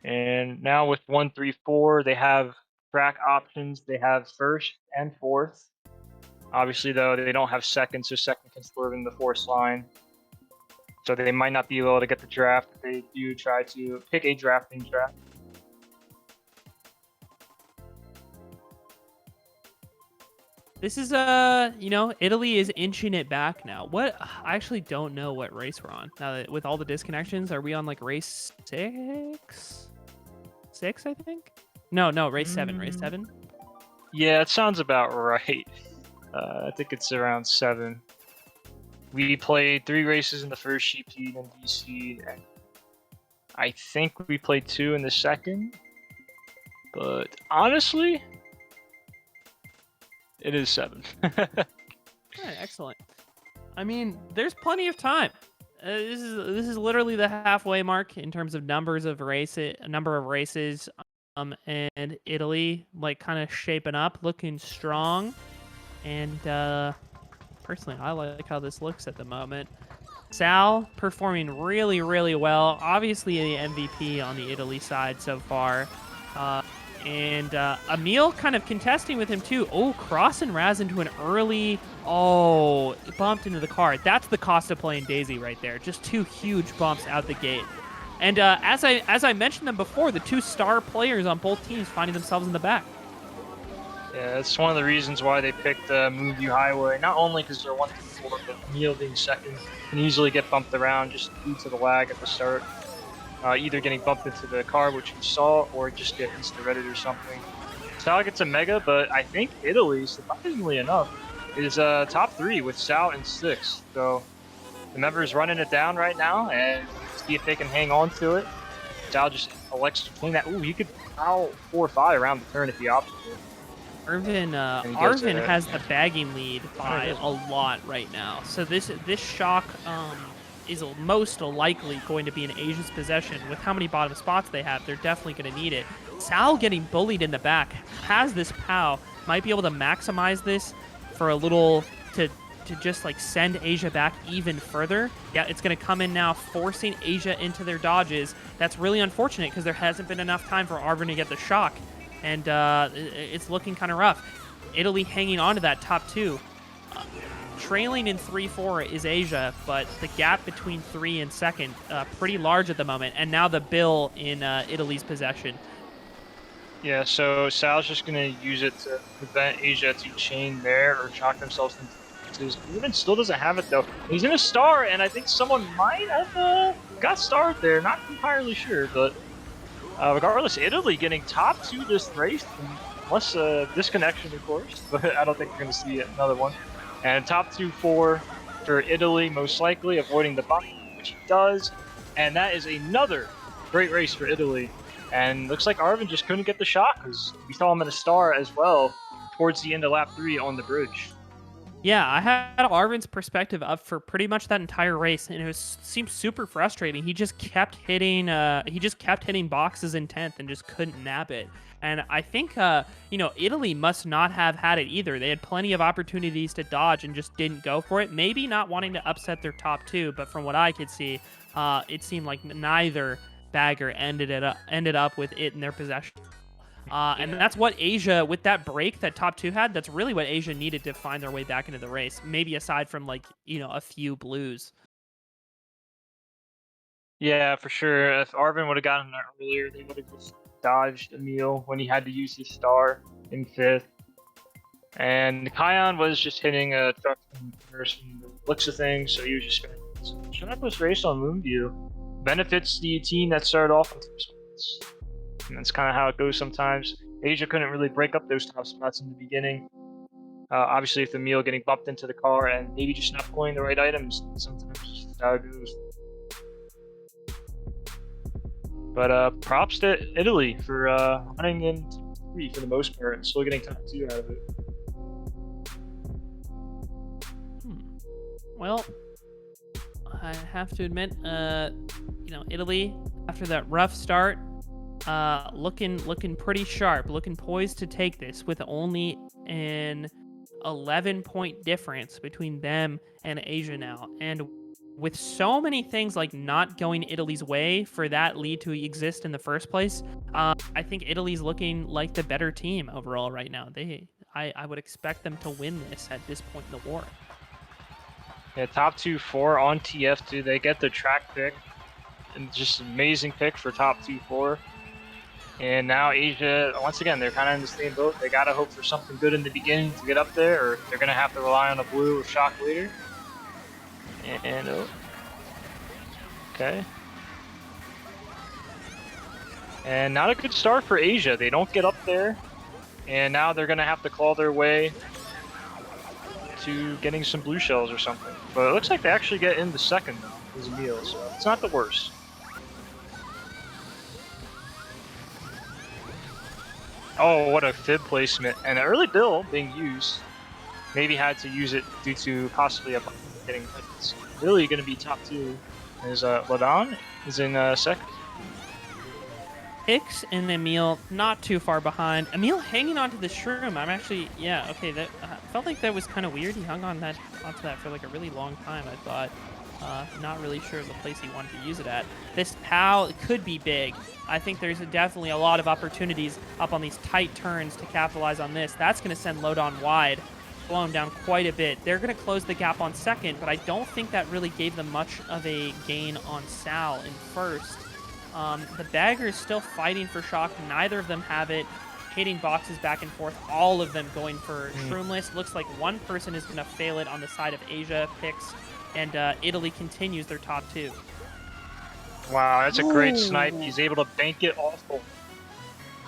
And now with 1-3-4, they have track options. They have first and fourth. Obviously, though, they don't have second, so second can swerve in the fourth line. So they might not be able to get the draft. They do try to pick a drafting draft. This is Italy is inching it back now. I actually don't know what race we're on now that with all the disconnections. Are we on like race 6? 6, I think. No, race 7. Race 7. Yeah, it sounds about right. I think it's around 7. We played 3 races in the first GP in DC, and I think we played 2 in the second. But honestly, it is 7. All right, excellent. I mean, there's plenty of time. This is literally the halfway mark in terms of number of races. And Italy like kind of shaping up, looking strong. And personally, I like how this looks at the moment. Sal performing really, really well. Obviously, the MVP on the Italy side so far. And Emil kind of contesting with him too. Oh, crossing Raz into an early. Oh, bumped into the car. That's the cost of playing Daisy right there. Just 2 huge bumps out the gate. And as I mentioned them before, the 2 star players on both teams finding themselves in the back. Yeah, that's one of the reasons why they picked Moonview Highway. Not only because they're 1-4, but Emil being second can easily get bumped around just due to the lag at the start. Either getting bumped into the car, which we saw, or just get insta-redded or something. Sal gets a Mega, but I think Italy, surprisingly enough, is top 3 with Sal in 6th. So the member's running it down right now, and see if they can hang on to it. Sal just elects to clean that. Ooh, he could foul 4-5 around the turn if he opts to. Arvin has the bagging lead by a lot right now. So this shock is most likely going to be in Asia's possession. With how many bottom spots they have, they're definitely going to need it. Sal getting bullied in the back has this POW, might be able to maximize this for a little to just like send Asia back even further. Yeah, it's going to come in now, forcing Asia into their dodges. That's really unfortunate because there hasn't been enough time for Arvin to get the shock, and it's looking kind of rough. Italy hanging on to that top 2. Trailing in 3-4 is Asia, but the gap between 3 and second pretty large at the moment, and now the bill in Italy's possession. Yeah, so Sal's just going to use it to prevent Asia to chain there or shock themselves into. Even still doesn't have it though. He's in a star, and I think someone might have got starred there. Not entirely sure, but regardless, Italy getting top 2 this race, unless disconnection, of course. But I don't think we're going to see another one. And top 2-4 for Italy, most likely avoiding the bump, which he does. And that is another great race for Italy. And looks like Arvin just couldn't get the shot because we saw him at a star as well towards the end of lap 3 on the bridge. Yeah, I had Arvin's perspective up for pretty much that entire race, and seemed super frustrating. He just kept hitting boxes in 10th and just couldn't nab it. And I think Italy must not have had it either. They had plenty of opportunities to dodge and just didn't go for it. Maybe not wanting to upset their top two, but from what I could see, it seemed like neither bagger ended up with it in their possession. And that's what Asia, with that break that top two had, that's really what Asia needed to find their way back into the race. Maybe aside from a few blues. Yeah, for sure. If Arvin would have gotten there earlier, they would have just dodged Emil when he had to use his star in 5th. And Kion was just hitting a truck from the looks of things, so he was just this race on Moonview. Benefits the team that started off in first place. And that's kind of how it goes sometimes. Asia couldn't really break up those top spots in the beginning. Obviously, with Emil getting bumped into the car and maybe just not pulling the right items, sometimes that's how it goes. But props to Italy for running in top 3 for the most part and still getting top 2 out of it. Well, I have to admit, Italy, after that rough start, looking pretty sharp, looking poised to take this with only an 11-point difference between them and Asia now. And with so many things like not going Italy's way for that lead to exist in the first place, I think Italy's looking like the better team overall right now. I would expect them to win this at this point in the war. Yeah, top 2-4 on TF2. They get the track pick. And just amazing pick for top 2-4. And now Asia, once again, they're kind of in the same boat. They got to hope for something good in the beginning to get up there, or they're going to have to rely on a blue or shock later. And okay. And not a good start for Asia. They don't get up there. And now they're going to have to claw their way to getting some blue shells or something. But it looks like they actually get in the second, though, as a meal, so it's not the worst. Oh, what a fib placement. And an early bill being used. Maybe had to use it due to possibly a getting hits. Really going to be top 2 is Ladon is in second. Hicks and Emil not too far behind. Emil hanging onto the shroom. I'm actually, yeah, okay. That felt like that was kind of weird. He hung onto that for like a really long time. I thought, not really sure of the place he wanted to use it at. This POW could be big. I think there's definitely a lot of opportunities up on these tight turns to capitalize on this. That's going to send Lodon wide, blown down quite a bit. They're going to close the gap on second, but I don't think that really gave them much of a gain on Sal in first. The bagger is still fighting for shock. Neither of them have it. Hitting boxes back and forth. All of them going for shroomless. Looks like one person is going to fail it on the side of Asia picks, and Italy continues their top 2. Wow, that's a great snipe. He's able to bank it off the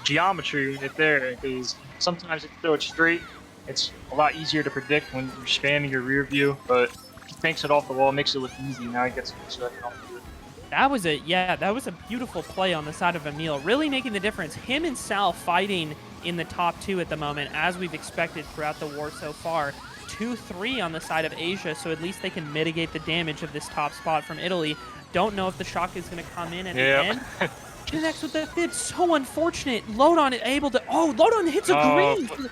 geometry right there, because sometimes if you throw it straight, it's a lot easier to predict when you're spamming your rear view, but he banks it off the wall, makes it look easy. Now he gets a second off of it. That was a beautiful play on the side of Emil, really making the difference. Him and Sal fighting in the top 2 at the moment, as we've expected throughout the war so far. 2-3 on the side of Asia, so at least they can mitigate the damage of this top spot from Italy. Don't know if the shock is going to come in at the end. Deluxe with the fib, so unfortunate. Lodon able to. Oh, Lodon hits a green.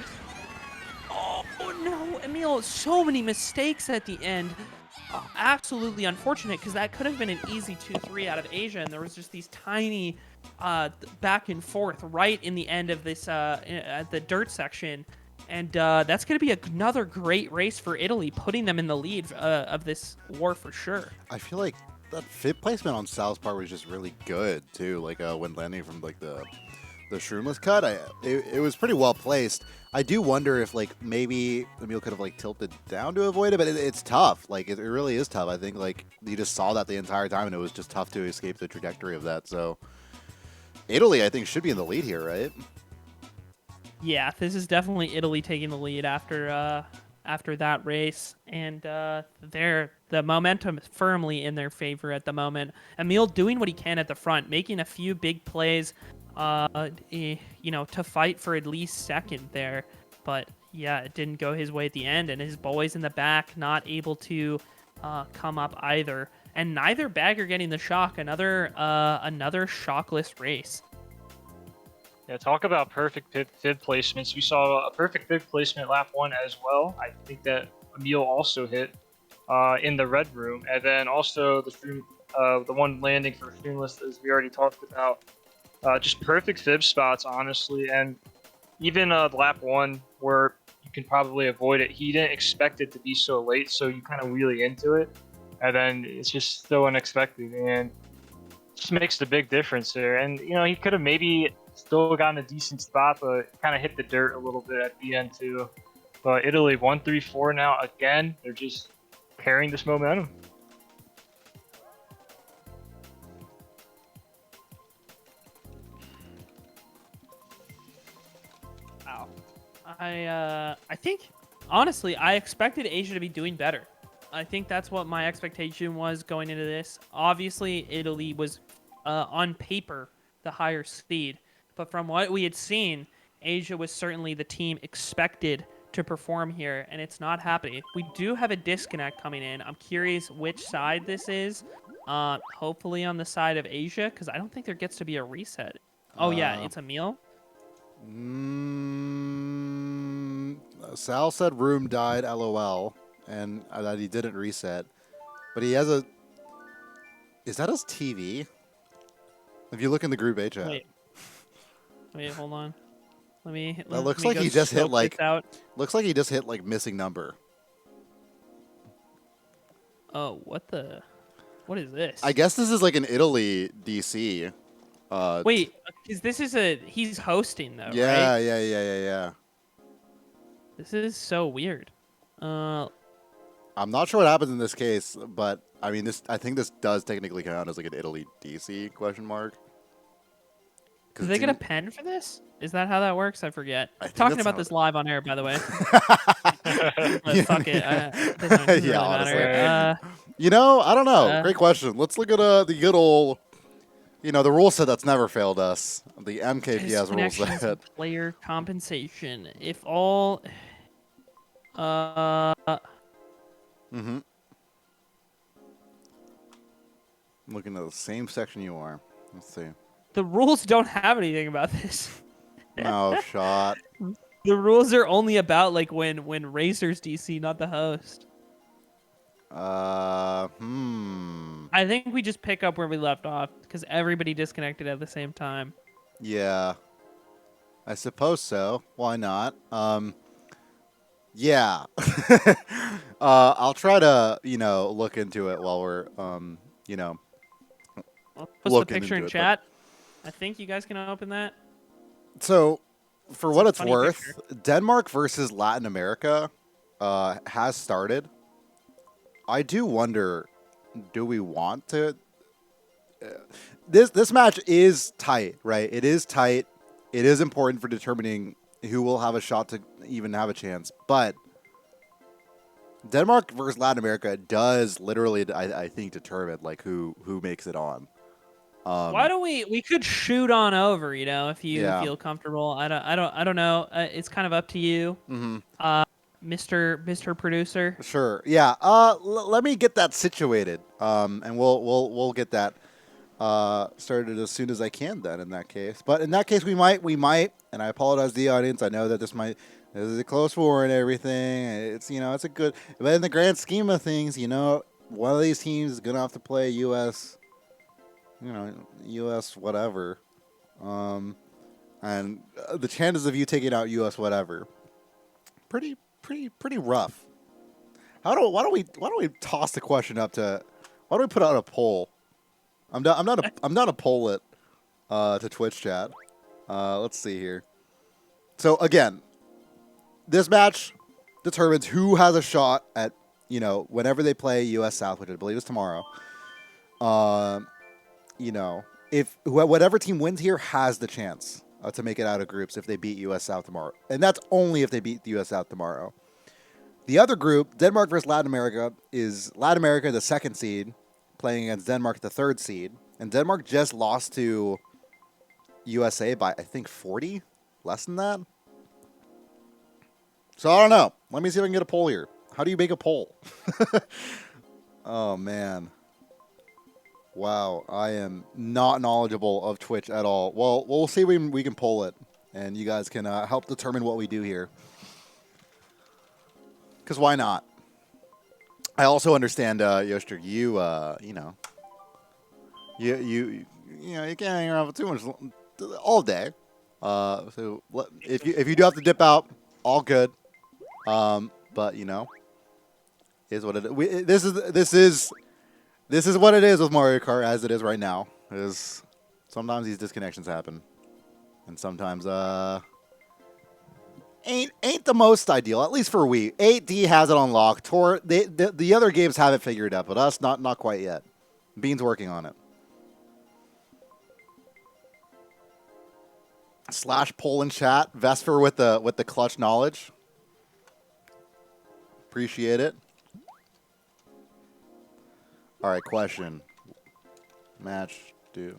Oh no, Emil, so many mistakes at the end. Absolutely unfortunate, because that could have been an easy 2-3 out of Asia, and there was just these tiny back and forth right in the end of this at the dirt section. And that's going to be another great race for Italy, putting them in the lead of this war for sure. I feel like that fib placement on Sal's part was just really good too. Like when landing from like the shroomless cut, it was pretty well placed. I do wonder if like maybe Emil could have like tilted down to avoid it, but it's tough. Like it really is tough. I think like you just saw that the entire time, and it was just tough to escape the trajectory of that. So Italy, I think, should be in the lead here, right? Yeah, this is definitely Italy taking the lead after that race, and the momentum is firmly in their favor at the moment. Emil doing what he can at the front, making a few big plays, to fight for at least second there. But yeah, it didn't go his way at the end, and his boys in the back not able to come up either. And neither bagger getting the shock. Another shockless race. Yeah, talk about perfect fib placements. We saw a perfect fib placement lap 1 as well. I think that Emil also hit in the red room, and then also the one landing for Streamless, as we already talked about. Just perfect fib spots, honestly, and even lap 1 where you can probably avoid it. He didn't expect it to be so late, so you kind of wheelie into it, and then it's just so unexpected, and just makes the big difference there. And he could have maybe still gotten a decent spot, but kind of hit the dirt a little bit at the end too. But Italy 1-3-4 now again. They're just carrying this momentum. Wow. I think honestly, I expected Asia to be doing better. I think that's what my expectation was going into this. Obviously, Italy was on paper the higher seed, but from what we had seen, Asia was certainly the team expected to perform here, and it's not happening. We do have a disconnect coming in. I'm curious which side this is. Hopefully on the side of Asia, because I don't think there gets to be a reset. Oh yeah, it's a meal. Sal said room died, LOL, and that he didn't reset. But he has a... Is that his TV? If you look in the group A chat. Wait, hold on. That looks like he just hit like... Looks like he just hit like missing number. Oh, what is this? I guess this is like an Italy DC. Wait, because he's hosting though, yeah, right? Yeah. This is so weird. I'm not sure what happens in this case, but I mean, I think this does technically count as like an Italy DC question mark. Do they get a pen for this? Is that how that works? I forget. Talking about this live on air, by the way. Fuck it. It doesn't really matter. I don't know. Great question. Let's look at the good old, the rule set that's never failed us. The MKWC rule set. Player compensation. If all... I'm looking at the same section you are. Let's see. The rules don't have anything about this. No shot. The rules are only about like when Racers DC, not the host. I think we just pick up where we left off because everybody disconnected at the same time. Yeah. I suppose so. Why not? Yeah. I'll try to, look into it while we're, I'll post the picture in chat. I think you guys can open that. So, for what it's worth, Denmark versus Latin America has started. I do wonder, do we want to... This match is tight, right? It is tight. It is important for determining who will have a shot to even have a chance. But Denmark versus Latin America does literally, I think, determine like who makes it on. Why don't we could shoot on over, if you feel comfortable. I don't know. It's kind of up to you. Mr. Producer. Sure. Yeah. Let me get that situated. And we'll get that started as soon as I can then in that case. But in that case we might, and I apologize to the audience. I know that this is a close war and everything. It's it's a good, but in the grand scheme of things, one of these teams is gonna have to play US whatever. And the chances of you taking out US whatever pretty rough. Why don't we toss the question up to, why don't we put out a poll? I'm not a poll it to Twitch chat. Let's see here. So again, this match determines who has a shot at whenever they play US South, which I believe is tomorrow. If whatever team wins here has the chance to make it out of groups if they beat US South tomorrow, and that's only if they beat the US South tomorrow. The other group, Denmark versus Latin America, is Latin America, the second seed, playing against Denmark, the third seed. And Denmark just lost to USA by, I think, 40? Less than that? So I don't know. Let me see if I can get a poll here. How do you make a poll? Oh, man. Wow, I am not knowledgeable of Twitch at all. Well, we'll see if we can poll it, and you guys can help determine what we do here. Because why not? I also understand, Yoster, you know, you can't hang around for too much all day. So if you do have to dip out, all good. But you know, is what it is. This is what it is with Mario Kart as it is right now. Is sometimes these disconnections happen, and sometimes ain't the most ideal. At least for Wii, 8D has it unlocked. The other games have it figured out, but us not quite yet. Bean's working on it. / poll in chat. Vesper with the clutch knowledge. Appreciate it. All right, question. Match do.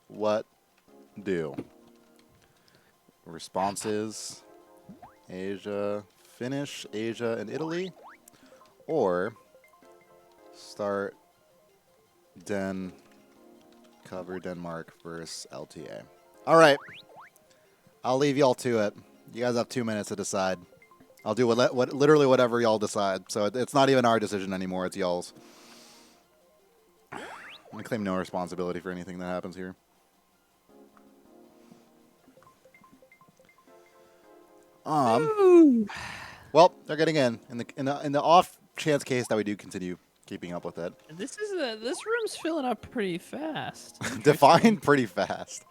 What do? Responses. Asia, finish Asia and Italy, or start cover Denmark versus LTA. All right, I'll leave y'all to it. You guys have 2 minutes to decide. I'll do literally whatever y'all decide. So it's not even our decision anymore; it's y'all's. I'm gonna claim no responsibility for anything that happens here. Well, they're getting in the off chance case that we do continue keeping up with it. This room's filling up pretty fast. Define pretty fast.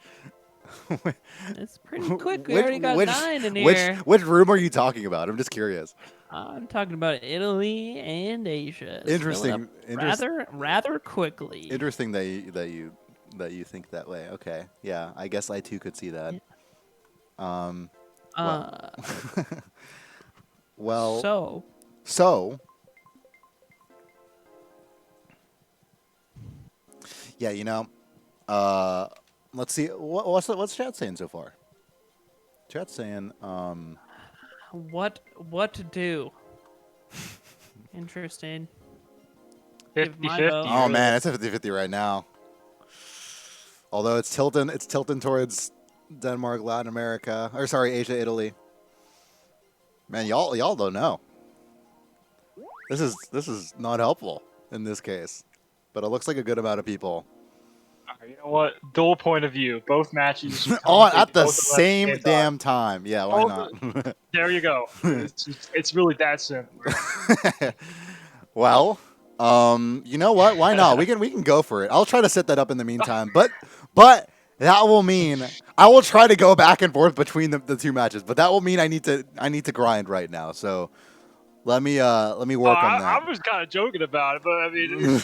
It's pretty quick. We already got 9 in here. Which room are you talking about? I'm just curious. I'm talking about Italy and Asia. It's Interesting. Rather quickly. Interesting that you think that way. Okay. Yeah, I guess I too could see that. Yeah. Well. So. Yeah, you know. Let's see. What's chat saying so far? Chat's saying. What to do? Interesting. 50-50. Oh man, it's a 50-50 right now. Although it's tilting towards Denmark, Latin America, or sorry, Asia, Italy. Man, y'all don't know. This is not helpful in this case, but it looks like a good amount of people. You know what? Dual point of view. Both matches on at the same damn time. Yeah, why not? There you go. It's really that simple. Well, you know what? Why not? We can go for it. I'll try to set that up in the meantime, but that will mean I will try to go back and forth between the two matches. But that will mean I need to grind right now. So let me work on that. I was kind of joking about it, but I mean, no.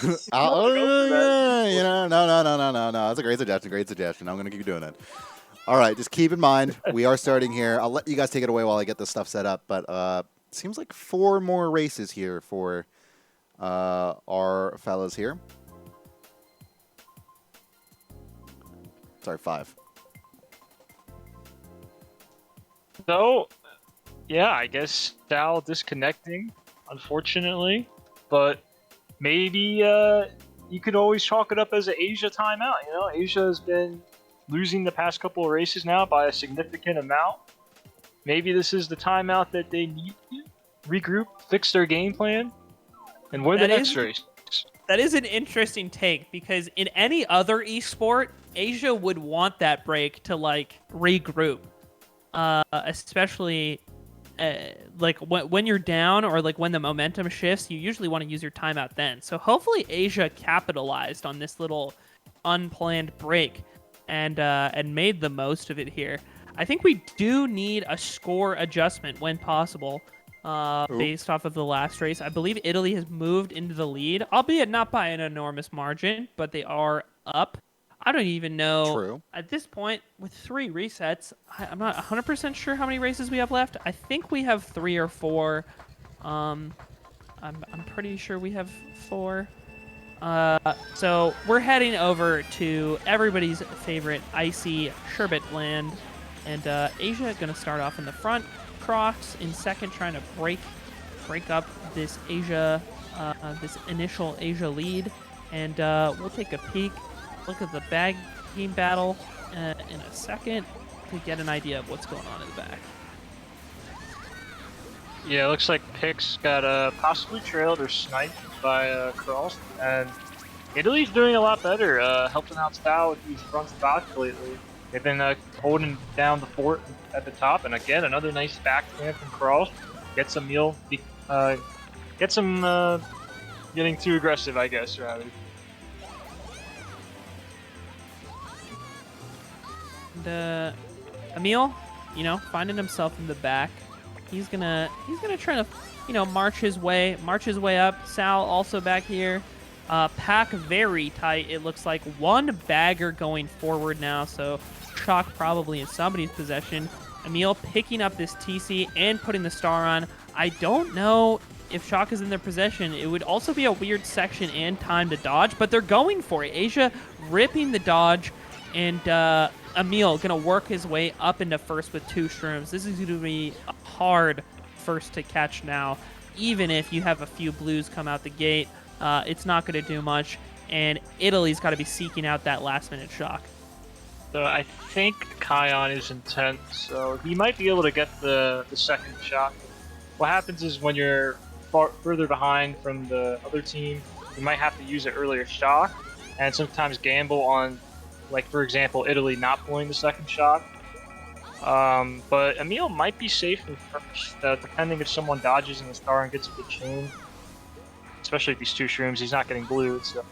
That's a great suggestion. I'm gonna keep doing it. All right, just keep in mind we are starting here. I'll let you guys take it away while I get this stuff set up. But seems like 4 more races here for our fellas here. Sorry, 5. So, yeah, I guess Sal disconnecting, unfortunately. But maybe you could always chalk it up as an Asia timeout. You know, Asia has been losing the past couple of races now by a significant amount. Maybe this is the timeout that they need to regroup, fix their game plan, and win the next race. That is an interesting take, because in any other esport, Asia would want that break to like regroup, especially like when you're down or like when the momentum shifts. You usually want to use your timeout then. So hopefully Asia capitalized on this little unplanned break and made the most of it here. I think we do need a score adjustment when possible. Based off of the last race. I believe Italy has moved into the lead, albeit not by an enormous margin, but they are up. I don't even know. True. At this point, with 3 resets, I'm not 100% sure how many races we have left. I think we have 3 or 4. I'm pretty sure we have 4. So we're heading over to everybody's favorite icy sherbet land, and Asia gonna start off in the front. Crocs in second, trying to break up this this initial Asia lead, and we'll take a peek, look at the bag game battle in a second to get an idea of what's going on in the back. Yeah, it looks like Pix got possibly trailed or sniped by Cross, and Italy's doing a lot better, helping out Sal with these front stocks lately. They've been holding down the fort at the top, and again, another nice backhand from Cross. Gets a meal, gets him getting too aggressive, I guess, rather. And Emil, finding himself in the back. He's gonna try to, march his way up. Sal also back here. Pack very tight. It looks like one bagger going forward now, so Shock probably in somebody's possession. Emil picking up this TC and putting the star on. I don't know if Shock is in their possession. It would also be a weird section and time to dodge, but they're going for it. Asia ripping the dodge, and Emil gonna work his way up into first with 2 shrooms. This is gonna be a hard first to catch now. Even if you have a few blues come out the gate, it's not gonna do much, and Italy's got to be seeking out that last-minute Shock. So I think Kion is intent, so he might be able to get the second shot. What happens is when you're further behind from the other team, you might have to use an earlier Shock, and sometimes gamble on, like for example, Italy not pulling the second Shock. But Emil might be safe in first, depending if someone dodges in the star and gets a good chain. Especially with these 2 shrooms, he's not getting blued, so.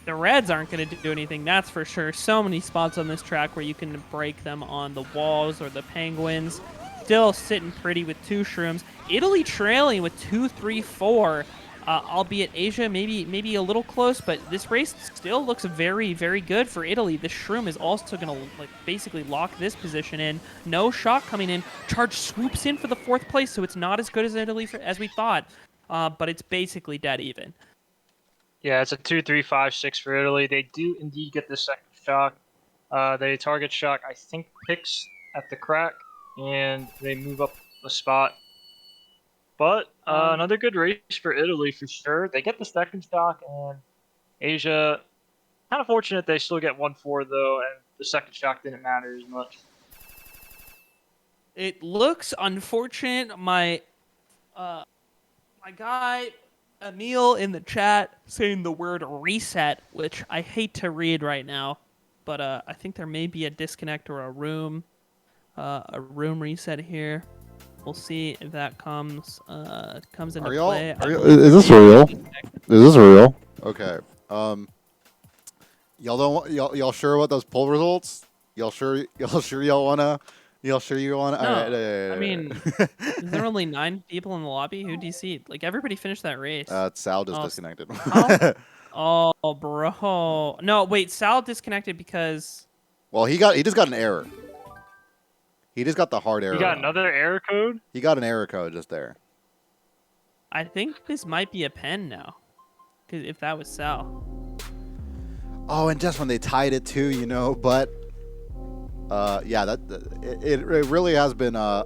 The Reds aren't going to do anything, that's for sure. So many spots on this track where you can break them on the walls or the Penguins. Still sitting pretty with 2 shrooms. Italy trailing with 2, 3, 4. Albeit Asia maybe a little close, but this race still looks very, very good for Italy. The shroom is also going to basically lock this position in. No Shock coming in. Charge swoops in for the 4th place, so it's not as good as Italy as we thought. But it's basically dead even. Yeah, it's a 2, 3, 5, 6 for Italy. They do indeed get the second Shock. They target Shock, I think, Pix at the crack, and they move up a spot. But another good race for Italy for sure. They get the second Shock, and Asia, kind of fortunate they still get 1-4 though, and the second Shock didn't matter as much. It looks unfortunate. My guy Emil in the chat saying the word reset, which I hate to read right now, but I think there may be a disconnect or a room reset here. We'll see if that comes into play. Is this real? Is this real? Okay. Y'all sure about those poll results? Y'all sure y'all wanna? Y'all sure you wanna? No. All right, I mean, is there only 9 people in the lobby? Who DC'd? Like everybody finished that race. Sal just disconnected. Oh, bro. No, wait. Sal disconnected because. Well, he just got an error. He just got the hard error. He got another error code? He got an error code just there. I think this might be a pen now. Because if that was Sal. Oh, and just when they tied it too, but yeah, it really has been. I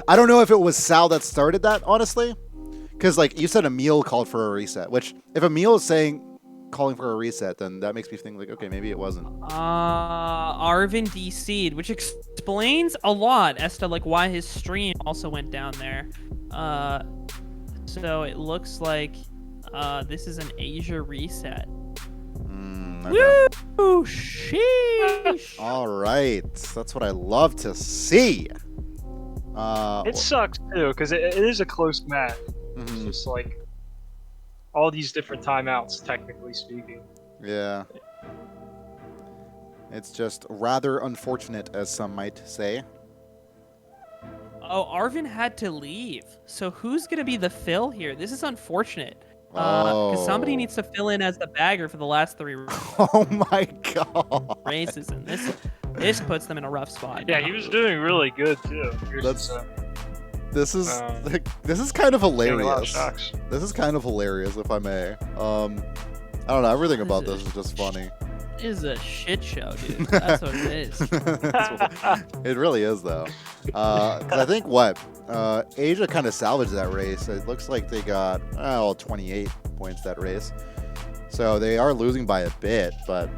don't know if it was Sal that started that, honestly, because like you said, Emil called for a reset. Which if Emil is calling for a reset, then that makes me think like, okay, maybe it wasn't. Arvin DC'd, which explains a lot as to like why his stream also went down there. So it looks like this is an Asia reset. Okay. Woo! Sheesh! All right, that's what I love to see. It sucks too, because it is a close match. Mm-hmm. It's just like all these different timeouts, technically speaking. Yeah. It's just rather unfortunate, as some might say. Oh, Arvin had to leave. So who's going to be the fill here? This is unfortunate. Because somebody needs to fill in as the bagger for the last 3 Oh my god. races, and this puts them in a rough spot. Yeah, he was doing really good too. This is kind of hilarious. This is kind of hilarious, if I may. don't know. Everything about this is just funny. It is a shit show, dude. That's what it is. It really is, though. 'Cause I think Asia kind of salvaged that race. It looks like they got 28 points that race. So they are losing by a bit, but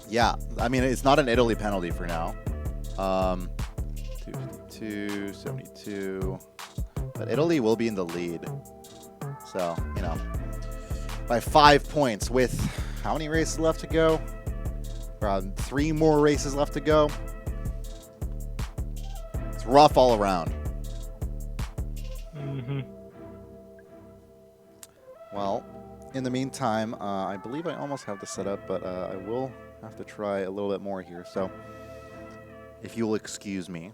yeah, I mean, it's not an Italy penalty for now. 252, 72. But Italy will be in the lead. So, you know, by 5 points with how many races left to go? Around 3 more races left to go. It's rough all around. Well, in the meantime, I believe I almost have this set up, but I will have to try a little bit more here. So, if you'll excuse me,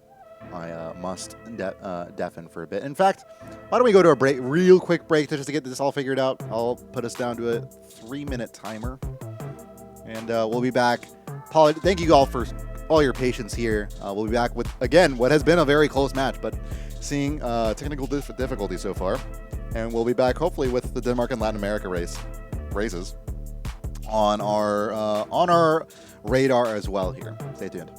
I must deafen for a bit. In fact, why don't we go to a break, real quick break, just to get this all figured out. I'll put us down to a 3-minute timer, and we'll be back. Thank you all for all your patience here. We'll be back with, again, what has been a very close match, but seeing technical difficulty so far. And we'll be back hopefully with the Denmark and Latin America races on our radar as well here. Stay tuned.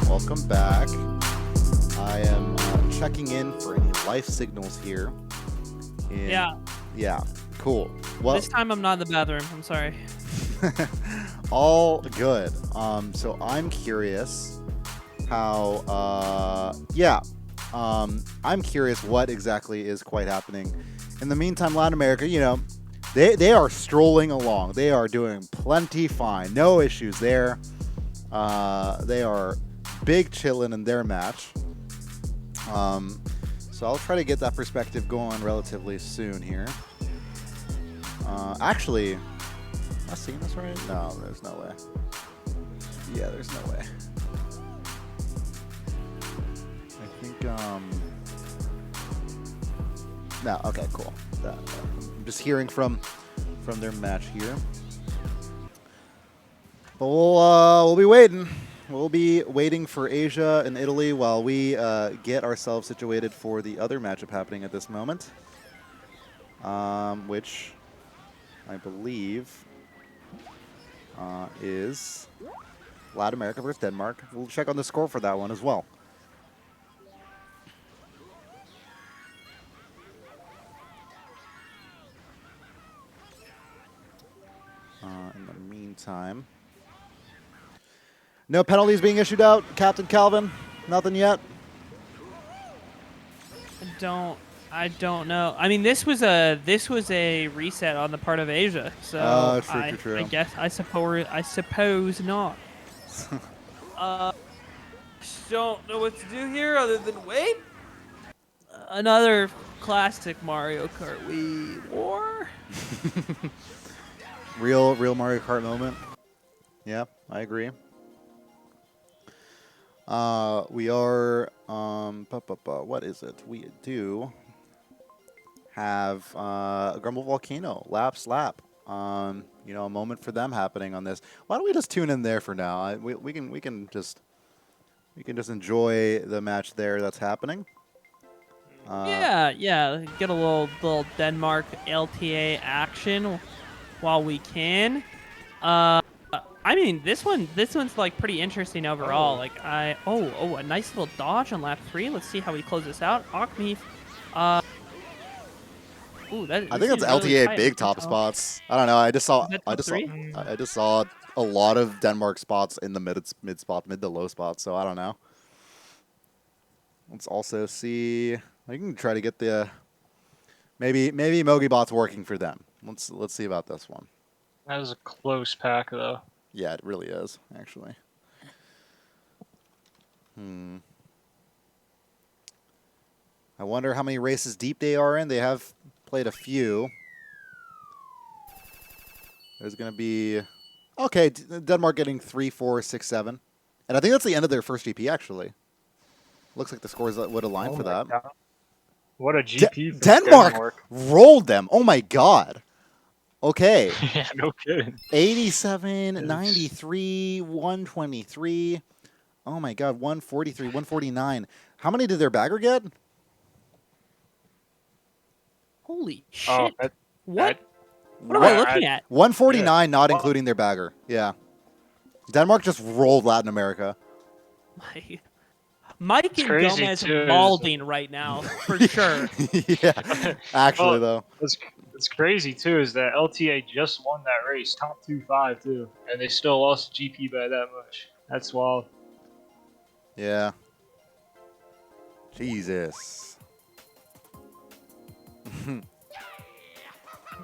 Welcome back. I am checking in for any life signals here. Yeah. Yeah, cool. Well, this time I'm not in the bathroom. I'm sorry. all good. So I'm curious how, I'm curious what exactly is quite happening. In the meantime, Latin America, you know, they are strolling along. They are doing plenty fine. No issues there. They are big chillin' in their match. So I'll try to get that perspective going relatively soon here. Actually, am I seeing this right? No, there's no way. Yeah, there's no way. I think, no, okay, cool. I'm just hearing from their match here. But we'll be waiting. We'll be waiting for Asia and Italy while we get ourselves situated for the other matchup happening at this moment, which I believe is Latin America versus Denmark. We'll check on the score for that one as well. In the meantime, no penalties being issued out. Captain Calvin, nothing yet. I don't know. I mean, this was a reset on the part of Asia, so True. I guess I suppose not. Don't know what to do here other than wait. Another classic Mario Kart Wii war. Real Mario Kart moment. Yeah, I agree. We are, what is it? We do have Grumble Volcano, Lap Slap. You know, a moment for them happening on this. Why don't we just tune in there for now? We can just enjoy the match there that's happening. Yeah. Get a little Denmark LTA action while we can. I mean, this one's like pretty interesting overall. Like a nice little dodge on lap 3. Let's see how we close this out. Akmi, I think it's LTA big top spots. I don't know. I just saw a lot of Denmark spots in the mid to low spots. So I don't know. Let's also see. I can try to get the maybe MogiBot's working for them. Let's see about this one. That was a close pack, though. Yeah, it really is, actually. I wonder how many races deep they are in. They have played a few. There's going to be... Okay, Denmark getting 3, 4, 6, 7. And I think that's the end of their first GP, actually. Looks like the scores would align for that. God. What a GP for Denmark rolled them. Oh, my God. Okay. Yeah, no kidding. 87, 93, 123. Oh my God, 143, 149. How many did their bagger get? Holy shit! Oh, what am I looking at? 149, not including their bagger. Yeah. Denmark just rolled Latin America. Mike and Gomez are balding right now, for sure. Yeah, actually, though. What's crazy, too, is that LTA just won that race, top 2-5, too. And they still lost GP by that much. That's wild. Yeah. Jesus.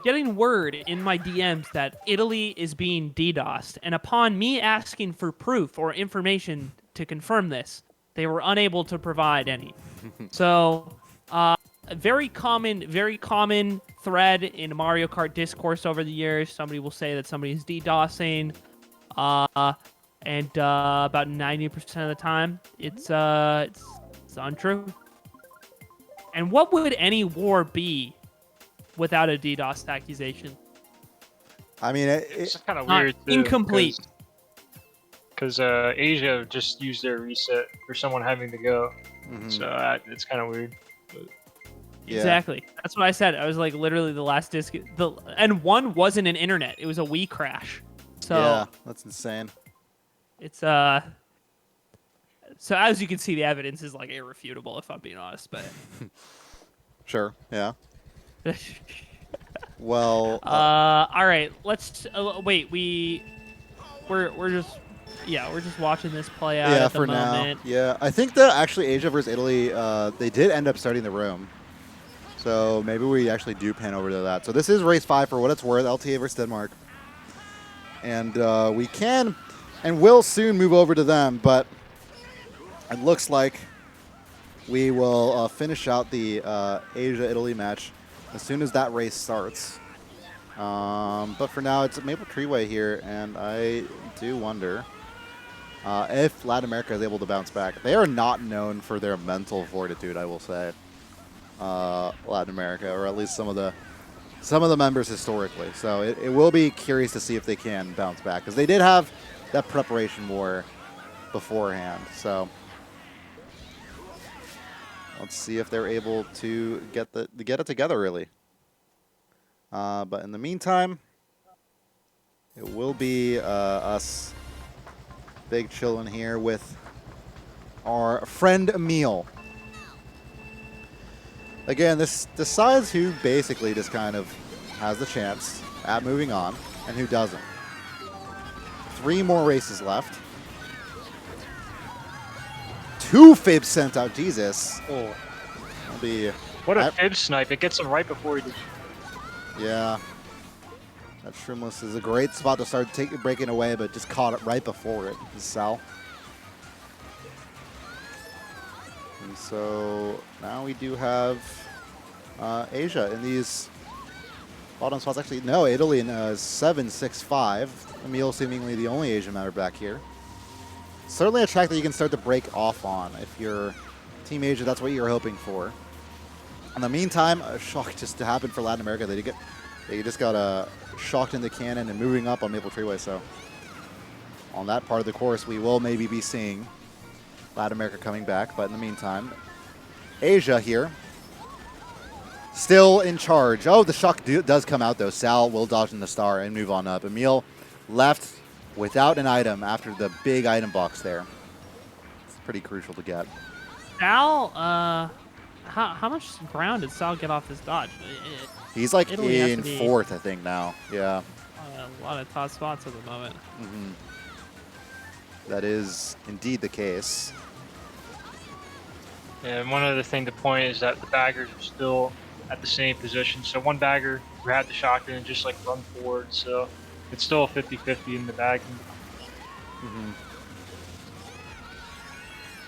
Getting word in my DMs that Italy is being DDoSed, and upon me asking for proof or information to confirm this, they were unable to provide any. So, a very common thread in Mario Kart discourse over the years. Somebody will say that somebody's DDoSing, and about 90% of the time, it's untrue. And what would any war be without a DDoS accusation? I mean, it's kind of weird. Too, incomplete. Because Asia just used their reset for someone having to go, so it's kind of weird. But. Yeah. Exactly. That's what I said. I was like, literally the last disc. And one wasn't an internet. It was a Wii crash. So yeah, that's insane. It's So as you can see, the evidence is like irrefutable, if I'm being honest. But sure. Yeah. Well. All right. Let's wait. We're just watching this play out at the moment. Now. Yeah, I think that actually Asia versus Italy, they did end up starting the room. So maybe we actually do pan over to that. So this is race 5 for what it's worth, LTA versus Denmark. And we can and will soon move over to them, but it looks like we will finish out the Asia-Italy match as soon as that race starts. But for now, it's Maple Treeway here, and I do wonder if Latin America is able to bounce back. They are not known for their mental fortitude, I will say. Latin America, or at least some of the members historically. So it will be curious to see if they can bounce back, because they did have that preparation war beforehand. So let's see if they're able to get it together, really. But in the meantime, it will be us Big chillin' here with our friend Emil. Again, this decides who basically just kind of has the chance at moving on and who doesn't. 3 more races left. 2 fibs sent out. Jesus. Oh. That'll be... What a fib snipe. It gets him right before he did. Yeah. That Shroomless is a great spot to start breaking away, but just caught it right before it. Sal. And so now we do have Asia in these bottom spots. Actually, no, Italy in 7-6-5. Emil seemingly the only Asian member back here. Certainly a track that you can start to break off on if you're Team Asia. That's what you're hoping for. In the meantime, a shock just happened for Latin America. They just got shocked in the cannon and moving up on Maple Treeway. So on that part of the course, we will maybe be seeing Latin America coming back. But in the meantime, Asia here, still in charge. Oh, the shock does come out, though. Sal will dodge in the star and move on up. Emil left without an item after the big item box there. It's pretty crucial to get. Sal, how much ground did Sal get off this dodge? He's like Italy has in to be 4th, I think, now. Yeah. A lot of tough spots at the moment. Mm-hmm. That is indeed the case. And one other thing to point is that the baggers are still at the same position. So one bagger who had the shotgun just like run forward. So it's still a 50-50 in the bagging. Mm-hmm.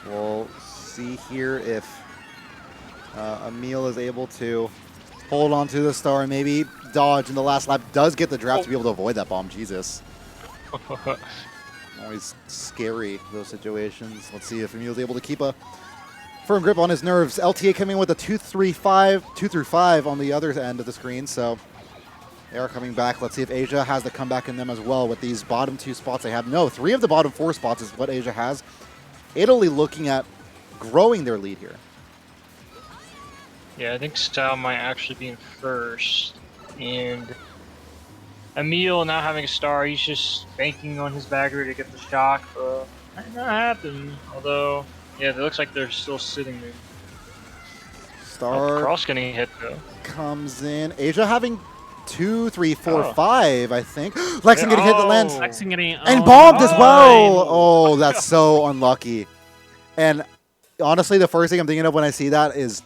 We'll see here if Emil is able to hold on to the star and maybe dodge in the last lap. Does get the draft to be able to avoid that bomb. Jesus. Always scary, those situations. Let's see if Emil's able to keep a firm grip on his nerves. LTA coming with a 2-3-5 on the other end of the screen, so they are coming back. Let's see if Asia has the comeback in them as well with these bottom 2 spots they have. No, 3 of the bottom 4 spots is what Asia has. Italy looking at growing their lead here. Yeah, I think Sal might actually be in first. And Emil not having a star, he's just banking on his bagger to get the shock. Might not happen. Although, yeah, it looks like they're still sitting there. Star Cross getting hit though. comes in. Asia having 2, 3, 4, 5, I think. Lexington getting hit the lens. Lexington getting And bombed as well. Oh, that's so unlucky. And honestly, the first thing I'm thinking of when I see that is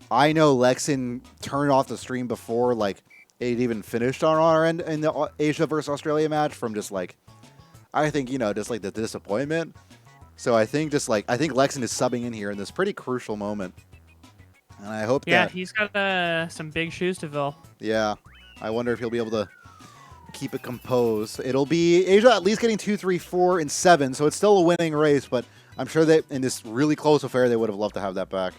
I know Lexington turned off the stream before like it even finished on our end in the Asia versus Australia match from just like, I think, you know, just like the disappointment. So I think Lexington is subbing in here in this pretty crucial moment. And I hope that... he's got some big shoes to fill. Yeah. I wonder if he'll be able to keep it composed. It'll be Asia at least getting 2, 3, 4, and 7, so it's still a winning race, but I'm sure that in this really close affair, they would have loved to have that back.